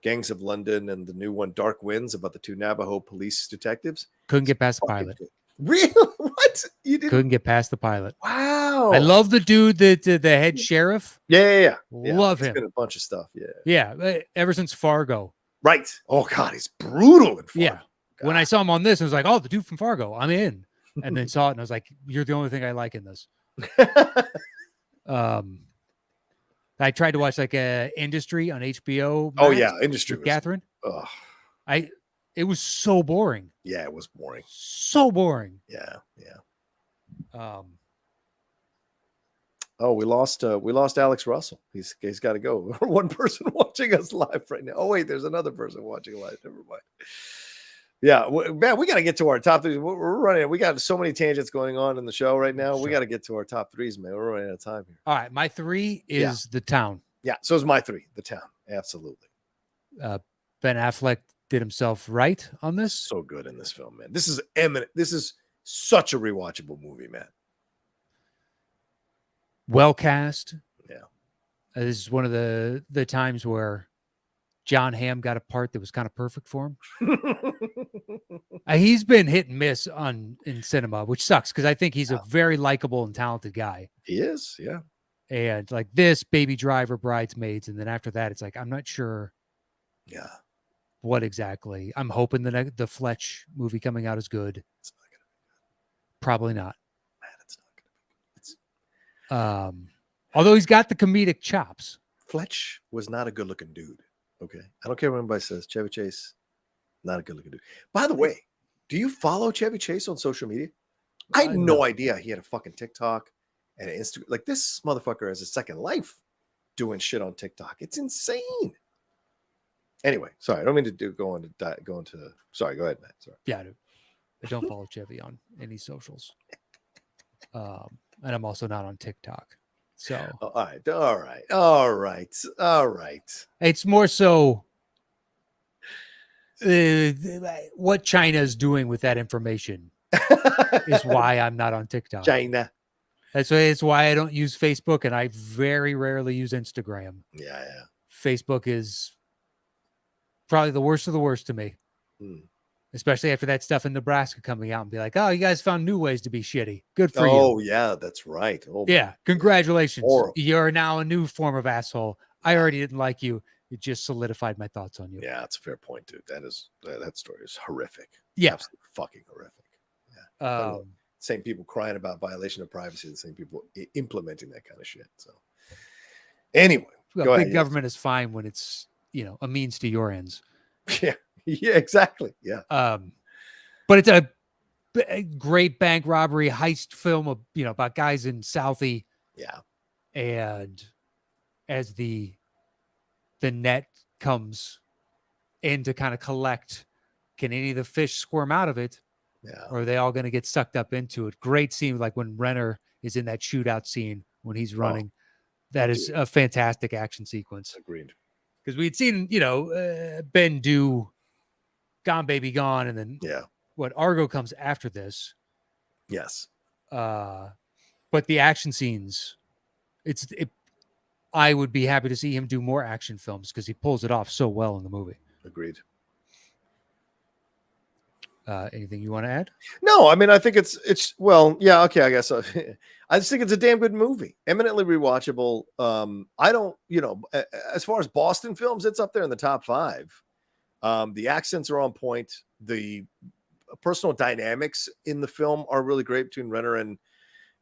Gangs of London and the new one Dark Winds about the 2 Navajo police detectives. Couldn't get past the pilot. Good. Really? What? You didn't? Couldn't get past the pilot. Wow. I love the dude that the head sheriff. Yeah. Love He's him. been in a bunch of stuff. Yeah. Ever since Fargo. Right. Oh God, he's brutal in Fargo. Yeah. God. When I saw him on this, I was like, oh, the dude from Fargo. I'm in. And then saw it and I was like, you're the only thing I like in this. I tried to watch like a Industry on HBO. Oh yeah, Industry with Catherine. Ugh. It was so boring. Yeah, it was boring. So boring. Yeah. Oh, we lost Alex Russell. He's got to go. One person watching us live right now. Oh wait, there's another person watching live. Never mind. Yeah, man, we got to get to our top 3. We're running. We got so many tangents going on in the show right now. Sure. We got to get to our top 3s, man. We're running out of time here. All right, my 3 is The Town. Yeah, so is my 3, The Town. Absolutely. Ben Affleck did himself right on this. So good in this film, man. This is eminent. This is such a rewatchable movie, man. Well cast. Yeah. This is one of the times where John Hamm got a part that was kind of perfect for him. He's been hit and miss in cinema, which sucks because I think he's a very likable and talented guy. He is, yeah. And like this, Baby Driver, Bridesmaids, and then after that, it's like I'm not sure. Yeah. What exactly? I'm hoping the Fletch movie coming out is good. It's not gonna be good. Probably not. Man, it's not gonna be good. Although he's got the comedic chops. Fletch was not a good-looking dude. Okay, I don't care what anybody says. Chevy Chase, not a good-looking dude. By the way, do you follow Chevy Chase on social media? I had no idea he had a fucking TikTok and an Instagram. Like this motherfucker has a second life doing shit on TikTok. It's insane. Anyway, sorry, I don't mean to go into. Sorry, go ahead, Matt. Sorry. Yeah, I don't follow Chevy on any socials, and I'm also not on TikTok. So all right. It's more so what China is doing with that information is why I'm not on TikTok. China. It's why I don't use Facebook, and I very rarely use Instagram. Yeah. Facebook is probably the worst of the worst to me, especially after that stuff in Nebraska coming out and be like, "Oh, you guys found new ways to be shitty. Good for you." Oh yeah, that's right. Oh yeah, congratulations. Horrible. You're now a new form of asshole. I already didn't like you. It just solidified my thoughts on you. Yeah, that's a fair point, dude. That story is horrific. Yeah, absolutely fucking horrific. Yeah. Same people crying about violation of privacy, the same people implementing that kind of shit. So anyway, go ahead. Big government is fine when it's a means to your ends. Yeah, exactly. Yeah. But it's a great bank robbery heist film of about guys in Southie. Yeah. And as the net comes in to kind of collect, can any of the fish squirm out of it? Yeah. Or are they all going to get sucked up into it? Great scene, like when Renner is in that shootout scene when he's running. That is a fantastic action sequence. Agreed. Because we'd seen, Ben do Gone Baby Gone, and then what Argo comes after this. Yes. But the action scenes, I would be happy to see him do more action films because he pulls it off so well in the movie. Agreed. Anything you want to add? No, I mean, I think it's well, yeah, okay, I guess. I just think it's a damn good movie, eminently rewatchable. I don't, as far as Boston films, it's up there in the top 5. The accents are on point. The personal dynamics in the film are really great between Renner and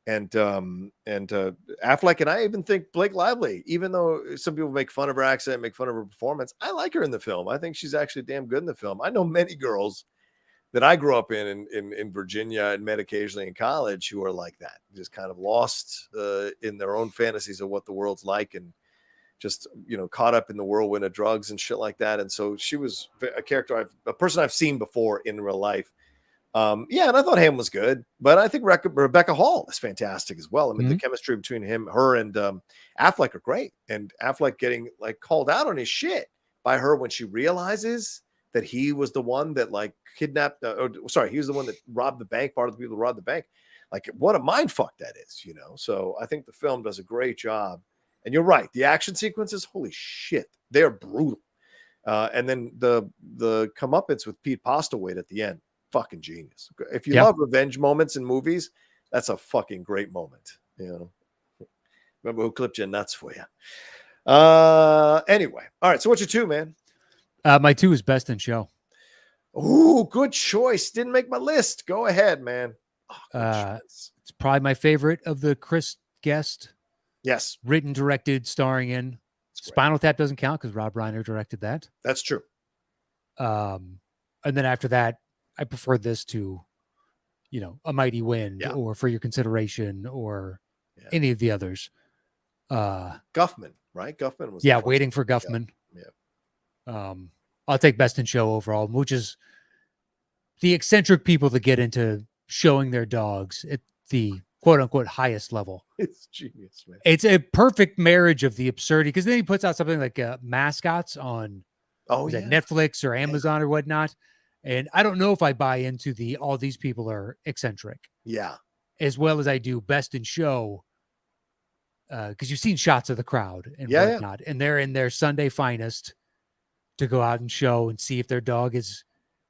Affleck, and I even think Blake Lively, even though some people make fun of her accent, make fun of her performance, I like her in the film. I think she's actually damn good in the film. I know many girls that I grew up in Virginia and met occasionally in college who are like that, just kind of lost in their own fantasies of what the world's like and just, caught up in the whirlwind of drugs and shit like that. And so she was a person I've seen before in real life. Yeah, and I thought Ham was good, but I think Rebecca Hall is fantastic as well. I mean, the chemistry between her and Affleck are great, and Affleck getting like called out on his shit by her when she realizes that he was the one that like kidnapped, he was the one that robbed the bank, part of the people who robbed the bank. Like, what a mind fuck that is, you know? So I think the film does a great job. And you're right, the action sequences, holy shit, they're brutal. And then the comeuppance with Pete Postlewaite at the end, fucking genius. If you love revenge moments in movies, that's a fucking great moment. You know, remember who clipped your nuts for you. Anyway, all right. So what's your 2, man? My 2 is Best in Show. Ooh, good choice. Didn't make my list. Go ahead, man. Oh, it's probably my favorite of the Chris Guest. Yes. Written, directed, starring in. Spinal Tap doesn't count because Rob Reiner directed that. That's true. And then after that, I prefer this to, you know, A Mighty Wind or For Your Consideration or any of the others. Guffman, right? Guffman was Waiting for Guffman. Yeah. I'll take Best in Show overall, which is the eccentric people that get into showing their dogs at the quote unquote highest level. It's genius, man. It's a perfect marriage of the absurdity, because then he puts out something like Mascots on Netflix or Amazon or whatnot. And I don't know if I buy into all these people are eccentric. Yeah. As well as I do Best in Show. Because you've seen shots of the crowd and whatnot. And they're in their Sunday finest to go out and show and see if their dog is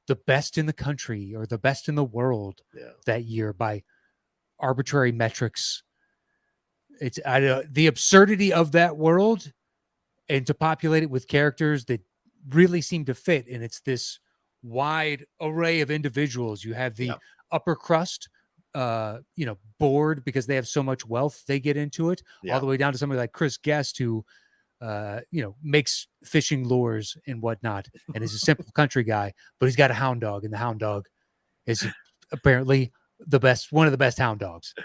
the best in the country or the best in the world that year by arbitrary metrics. It's the absurdity of that world, and to populate it with characters that really seem to fit. And it's this wide array of individuals. You have the upper crust, bored because they have so much wealth, they get into it, all the way down to somebody like Chris Guest, who, makes fishing lures and whatnot, and is a simple country guy, but he's got a hound dog, and the hound dog is apparently one of the best hound dogs.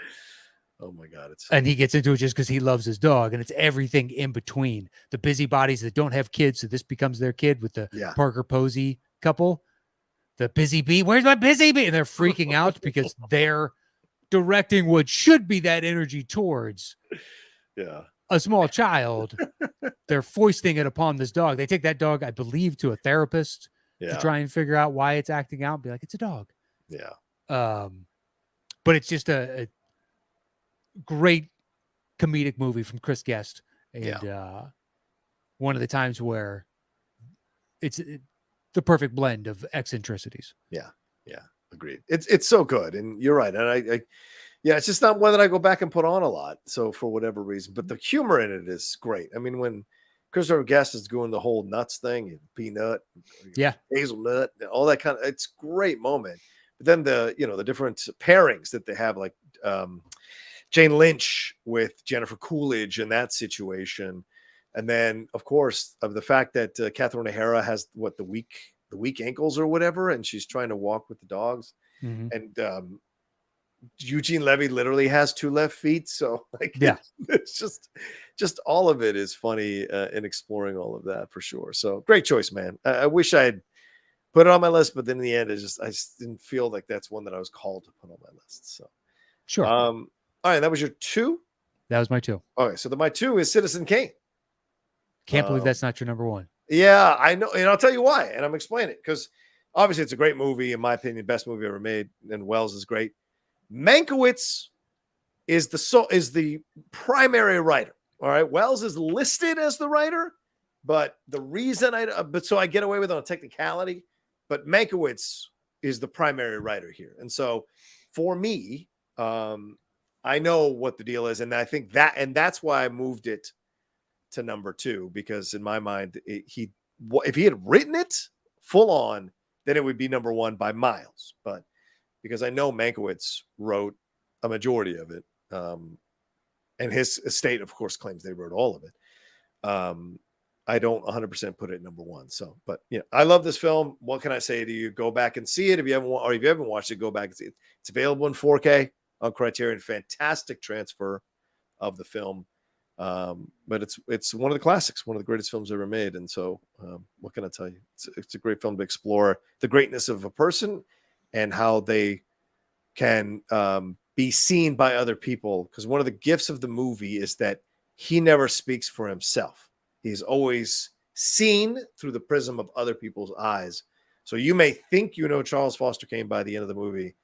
Oh my God. And he gets into it just because he loves his dog, and it's everything in between. The busybodies that don't have kids, so this becomes their kid, with the Parker Posey couple. The busy bee, where's my busy bee? And they're freaking out because they're directing what should be that energy towards a small child. They're foisting it upon this dog. They take that dog, I believe, to a therapist to try and figure out why it's acting out and be like, it's a dog. Yeah. But it's just a great comedic movie from Chris Guest. And one of the times where it's the perfect blend of eccentricities. Yeah. Agreed. It's so good. And you're right. And I it's just not one that I go back and put on a lot. So for whatever reason, but the humor in it is great. I mean, when Christopher Guest is doing the whole nuts thing, and peanut, hazelnut, all that kind of, it's a great moment. But then the different pairings that they have, like Jane Lynch with Jennifer Coolidge in that situation. And then, of course, of the fact that Catherine O'Hara has the weak ankles or whatever, and she's trying to walk with the dogs. And Eugene Levy literally has 2 left feet. So it's just all of it is funny in exploring all of that for sure. So great choice, man. I wish I had put it on my list, but then in the end, I just didn't feel like that's one that I was called to put on my list. So sure. All right, that was your 2. That was my 2. Okay, so my 2 is Citizen Kane. Can't believe that's not your number 1. Yeah, I know, and I'll tell you why, and I'm explaining it because obviously it's a great movie, in my opinion, best movie ever made, and Wells is great. Mankiewicz is the primary writer. All right, Wells is listed as the writer, but the reason so I get away with it on a technicality, but Mankiewicz is the primary writer here, and so for me, I know what the deal is, and I think that's why I moved it to number 2, because in my mind, if he had written it full on, then it would be number 1 by miles. But because I know Mankiewicz wrote a majority of it, and his estate, of course, claims they wrote all of it. I don't 100% put it at number 1. So, but I love this film. What can I say to you? Go back and see it if you haven't watched it. Go back and see it. It's available in 4K on Criterion. Fantastic transfer of the film. But it's one of the classics, one of the greatest films ever made. And so, what can I tell you? It's a great film to explore the greatness of a person and how they can be seen by other people. Because one of the gifts of the movie is that he never speaks for himself. He's always seen through the prism of other people's eyes. So you may think you know Charles Foster Kane by the end of the movie,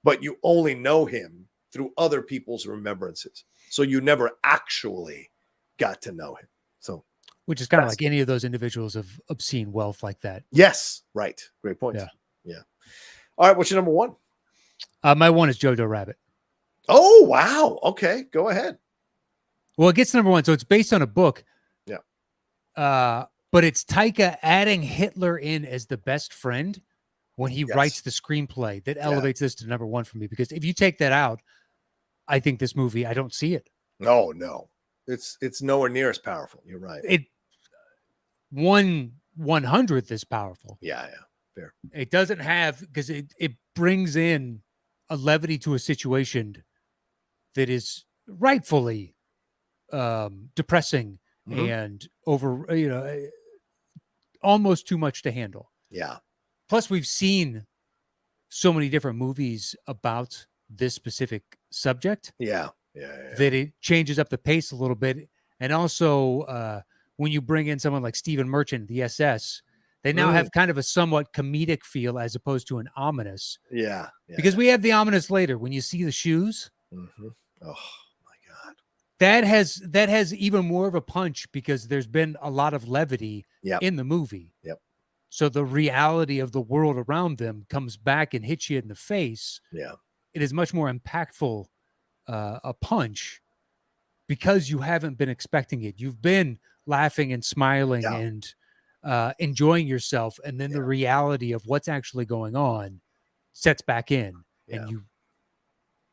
but you only know him through other people's remembrances. So you never actually got to know him. So, which is kind of like any of those individuals of obscene wealth like that. Yes, right. Great point. Yeah. All right, what's your number one? My one is Jojo Rabbit. Oh, wow. Okay, go ahead. Well, it gets number one, so it's based on a book. Yeah. But it's Taika adding Hitler in as the best friend when he writes the screenplay that elevates this to number one for me. Because if you take that out, I think this movie, I don't see it. No. It's nowhere near as powerful. You're right. It 1/100th is powerful. Yeah, fair. It doesn't have, because it brings in a levity to a situation that is rightfully depressing and over, almost too much to handle. Yeah. Plus, we've seen so many different movies about this specific subject. Yeah. That it changes up the pace a little bit. And also, when you bring in someone like Stephen Merchant, the SS, they now have kind of a somewhat comedic feel as opposed to an ominous. Yeah. Because we have the ominous later when you see the shoes. Mm-hmm. Oh my God. That has even more of a punch because there's been a lot of levity in the movie. Yep. So the reality of the world around them comes back and hits you in the face. Yeah. It is much more impactful a punch because you haven't been expecting it. You've been laughing and smiling and enjoying yourself. And then the reality of what's actually going on sets back in. And you,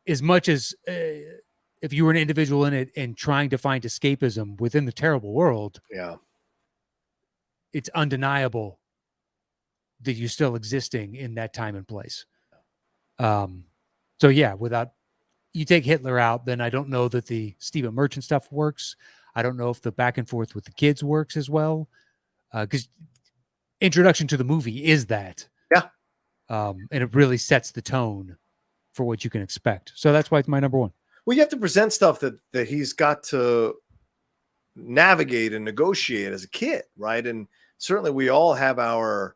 as much as if you were an individual in it and trying to find escapism within the terrible world, it's undeniable that you're still existing in that time and place. So yeah, without you take Hitler out, then I don't know that the Stephen Merchant stuff works. I don't know if the back and forth with the kids works as well. Because introduction to the movie is that. Yeah. And it really sets the tone for what you can expect. So that's why it's my number one. Well, you have to present stuff that he's got to navigate and negotiate as a kid, right? And certainly we all have our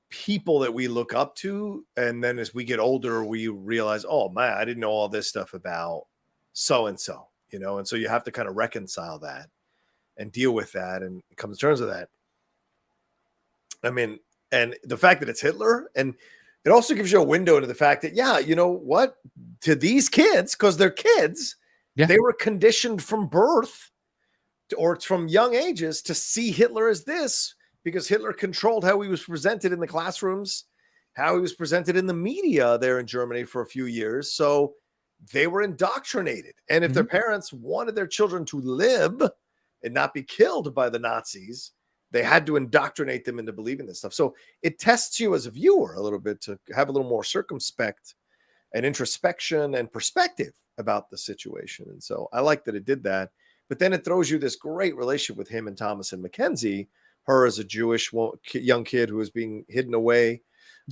people that we look up to, and then as we get older we realize, oh man, I didn't know all this stuff about so and so, and so you have to kind of reconcile that and deal with that and come to terms with that. I mean, and the fact that it's Hitler, and it also gives you a window into the fact that what, to these kids, because they're kids, they were conditioned from birth or from young ages to see Hitler as this, because Hitler controlled how he was presented in the classrooms, how he was presented in the media there in Germany for a few years. So they were indoctrinated. And if their parents wanted their children to live and not be killed by the Nazis, they had to indoctrinate them into believing this stuff. So it tests you as a viewer a little bit to have a little more circumspect and introspection and perspective about the situation. And so I like that it did that. But then it throws you this great relationship with him and Thomas and Mackenzie, her as a Jewish young kid who was being hidden away.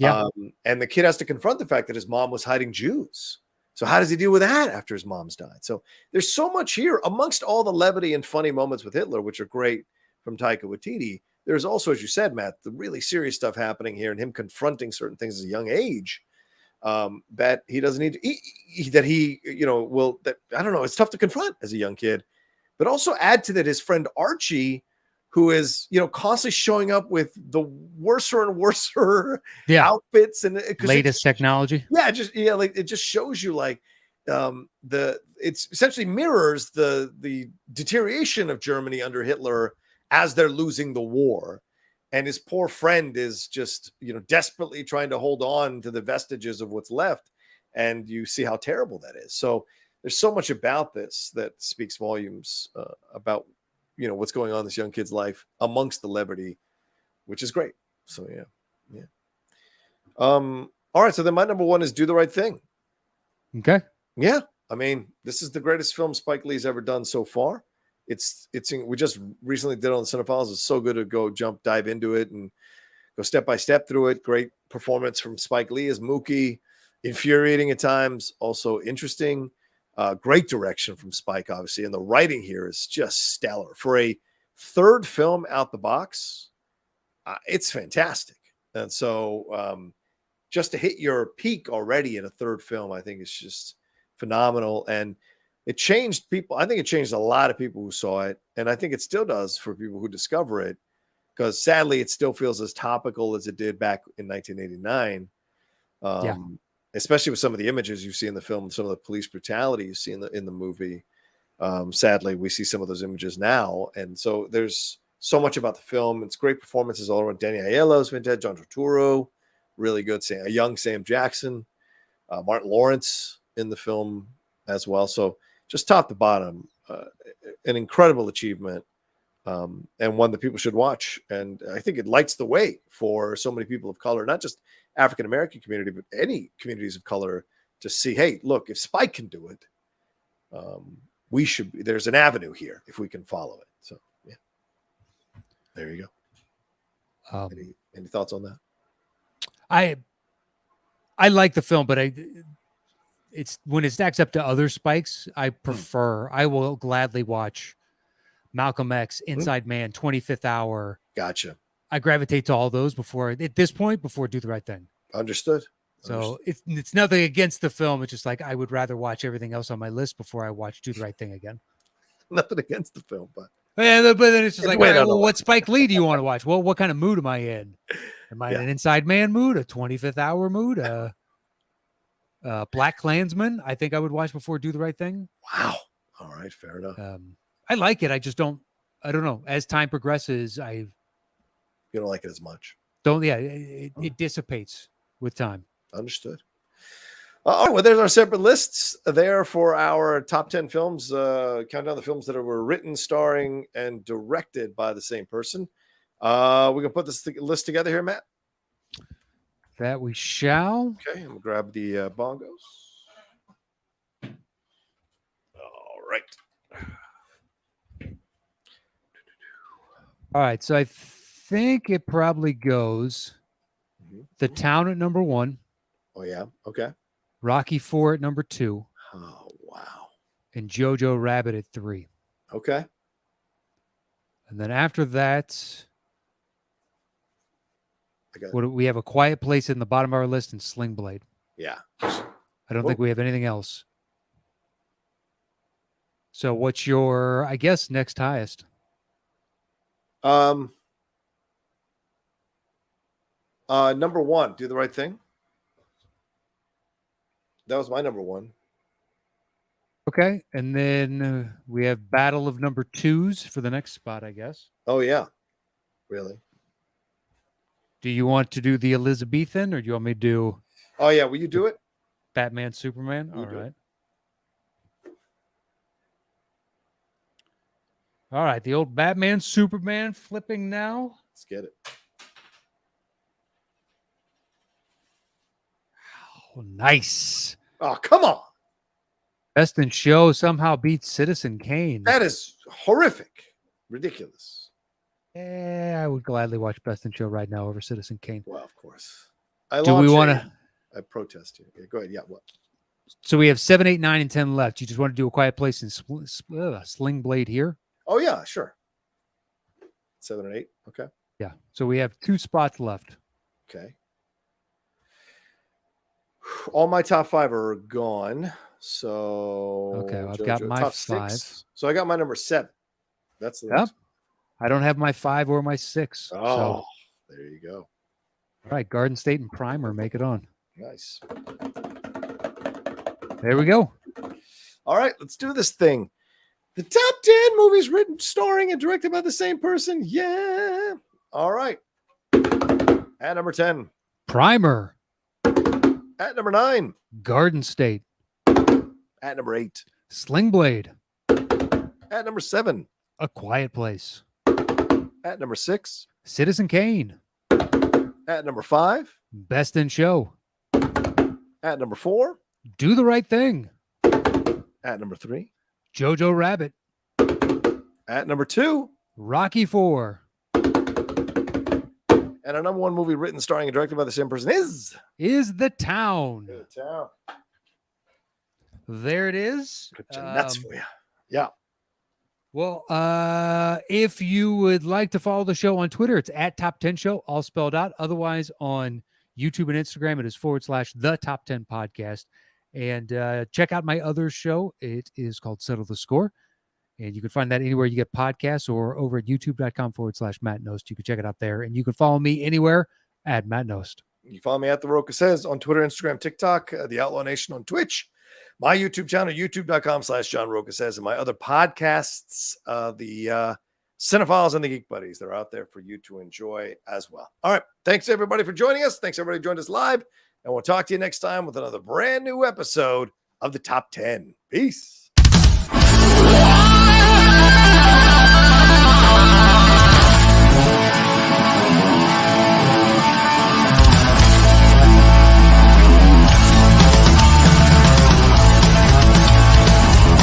And the kid has to confront the fact that his mom was hiding Jews. So how does he deal with that after his mom's died? So there's so much here amongst all the levity and funny moments with Hitler, which are great from Taika Waititi. There's also, as you said, Matt, the really serious stuff happening here and him confronting certain things at a young age that he doesn't need to, that I don't know. It's tough to confront as a young kid, but also add to that his friend Archie, who is, constantly showing up with the worser and worser outfits and latest technology. It just shows you it's essentially mirrors the deterioration of Germany under Hitler as they're losing the war. And his poor friend is just, desperately trying to hold on to the vestiges of what's left. And you see how terrible that is. So there's so much about this that speaks volumes about, what's going on in this young kid's life amongst the levity, which is great. So, yeah. All right. So then my number one is Do the Right Thing. Okay. Yeah. I mean, this is the greatest film Spike Lee's ever done so far. We just recently did it on the Cinephiles. It's so good to dive into it and go step by step through it. Great performance from Spike Lee as Mookie. Infuriating at times, also interesting. Great direction from Spike, obviously. And the writing here is just stellar. For a third film out the box, it's fantastic. And so just to hit your peak already in a third film, I think it's just phenomenal. And it changed people. I think it changed a lot of people who saw it. And I think it still does for people who discover it, because sadly, it still feels as topical as it did back in 1989. Especially with some of the images you see in the film, some of the police brutality you see in the movie. Sadly, we see some of those images now. And so there's so much about the film. It's great performances all around. Danny Aiello's fantastic. John Turturro, really good. A young Sam Jackson. Martin Lawrence in the film as well. So just top to bottom, an incredible achievement, and one that people should watch. And I think it lights the way for so many people of color, not just African-American community, but any communities of color, to see, hey, look, if Spike can do it, we should be. There's an avenue here if we can follow it. So yeah, there you go. Any thoughts on that? I like the film, but it's when it stacks up to other Spikes, I prefer. I will gladly watch Malcolm X, Inside Man, 25th Hour. Gotcha. I gravitate to all those before Do the Right Thing. Understood. So it's nothing against the film. It's just like I would rather watch everything else on my list before I watch Do the Right Thing again. Nothing against the film, but then it's just like, well, what Spike Lee do you want to watch? Well, what kind of mood am I in? Am I in an Inside Man mood, a 25th Hour mood, Black Klansman? I think I would watch before Do the Right Thing. Wow. All right, fair enough. I like it. I don't know. As time progresses, you don't like it as much. It dissipates with time. Understood. All right, well, there's our separate lists there for our top 10 films. Count down the films that were written, starring, and directed by the same person. We can put this list together here, Matt. That we shall. Okay, I'm gonna grab the bongos. All right. All right, so I think it probably goes The Town at number 1. Oh, yeah. Okay. Rocky IV at number 2. Oh, wow. And Jojo Rabbit at 3. Okay. And then after that, we have A Quiet Place in the bottom of our list and Sling Blade. Yeah. I don't think we have anything else. So what's your, I guess, next highest? Number 1, Do the Right Thing. That was my number 1. Okay. And then we have Battle of number 2s for the next spot, I guess. Oh, yeah. Really? Do you want to do the Elizabethan, or do you want me to do... Oh, yeah. Will you do it? Batman, Superman? All right. All right. The old Batman, Superman flipping now. Let's get it. Oh, nice. Oh, come on. Best in Show somehow beats Citizen Kane. That is horrific. Ridiculous. I would gladly watch Best in Show right now over Citizen Kane. Well, of course. Do we want to... I protest you. Okay, go ahead. Yeah, what? So we have 7, 8, 9, and 10 left. You just want to do A Quiet Place and Sling Blade here? Oh, yeah, sure. 7 and 8. Okay. Yeah. So we have 2 spots left. Okay. All my top 5 are gone. So okay, I've got my 5. 6. So I got my number 7. That's the next. I don't have my 5 or my 6. Oh, so. There you go. All right, Garden State and Primer, make it on. Nice. There we go. All right, let's do this thing. The top 10 movies written, starring, and directed by the same person. Yeah. All right. At number 10. Primer. At number 9. Garden State. At number 8. Sling Blade. At number 7. A Quiet Place. At number 6. Citizen Kane. At number 5. Best in Show. At number 4. Do the Right Thing. At number 3. Jojo Rabbit. At number 2. Rocky IV. And our number one movie written, starring, and directed by the same person is The Town. The Town. There it is. Nuts for you. Yeah. Well, if you would like to follow the show on Twitter, it's at Top 10 Show, all spelled out. Otherwise, on YouTube and Instagram, it is / The Top 10 Podcast. And check out my other show. It is called Settle the Score. And you can find that anywhere you get podcasts or over at youtube.com / Matt Knost. You can check it out there. And you can follow me anywhere at Matt Knost. You follow me at The Rocha Says on Twitter, Instagram, TikTok, The Outlaw Nation on Twitch, my YouTube channel, youtube.com / John Rocha Says, and my other podcasts, the Cinephiles and the Geek Buddies. They're out there for you to enjoy as well. All right. Thanks, everybody, for joining us. Thanks, everybody, who joined us live. And we'll talk to you next time with another brand new episode of the Top 10. Peace.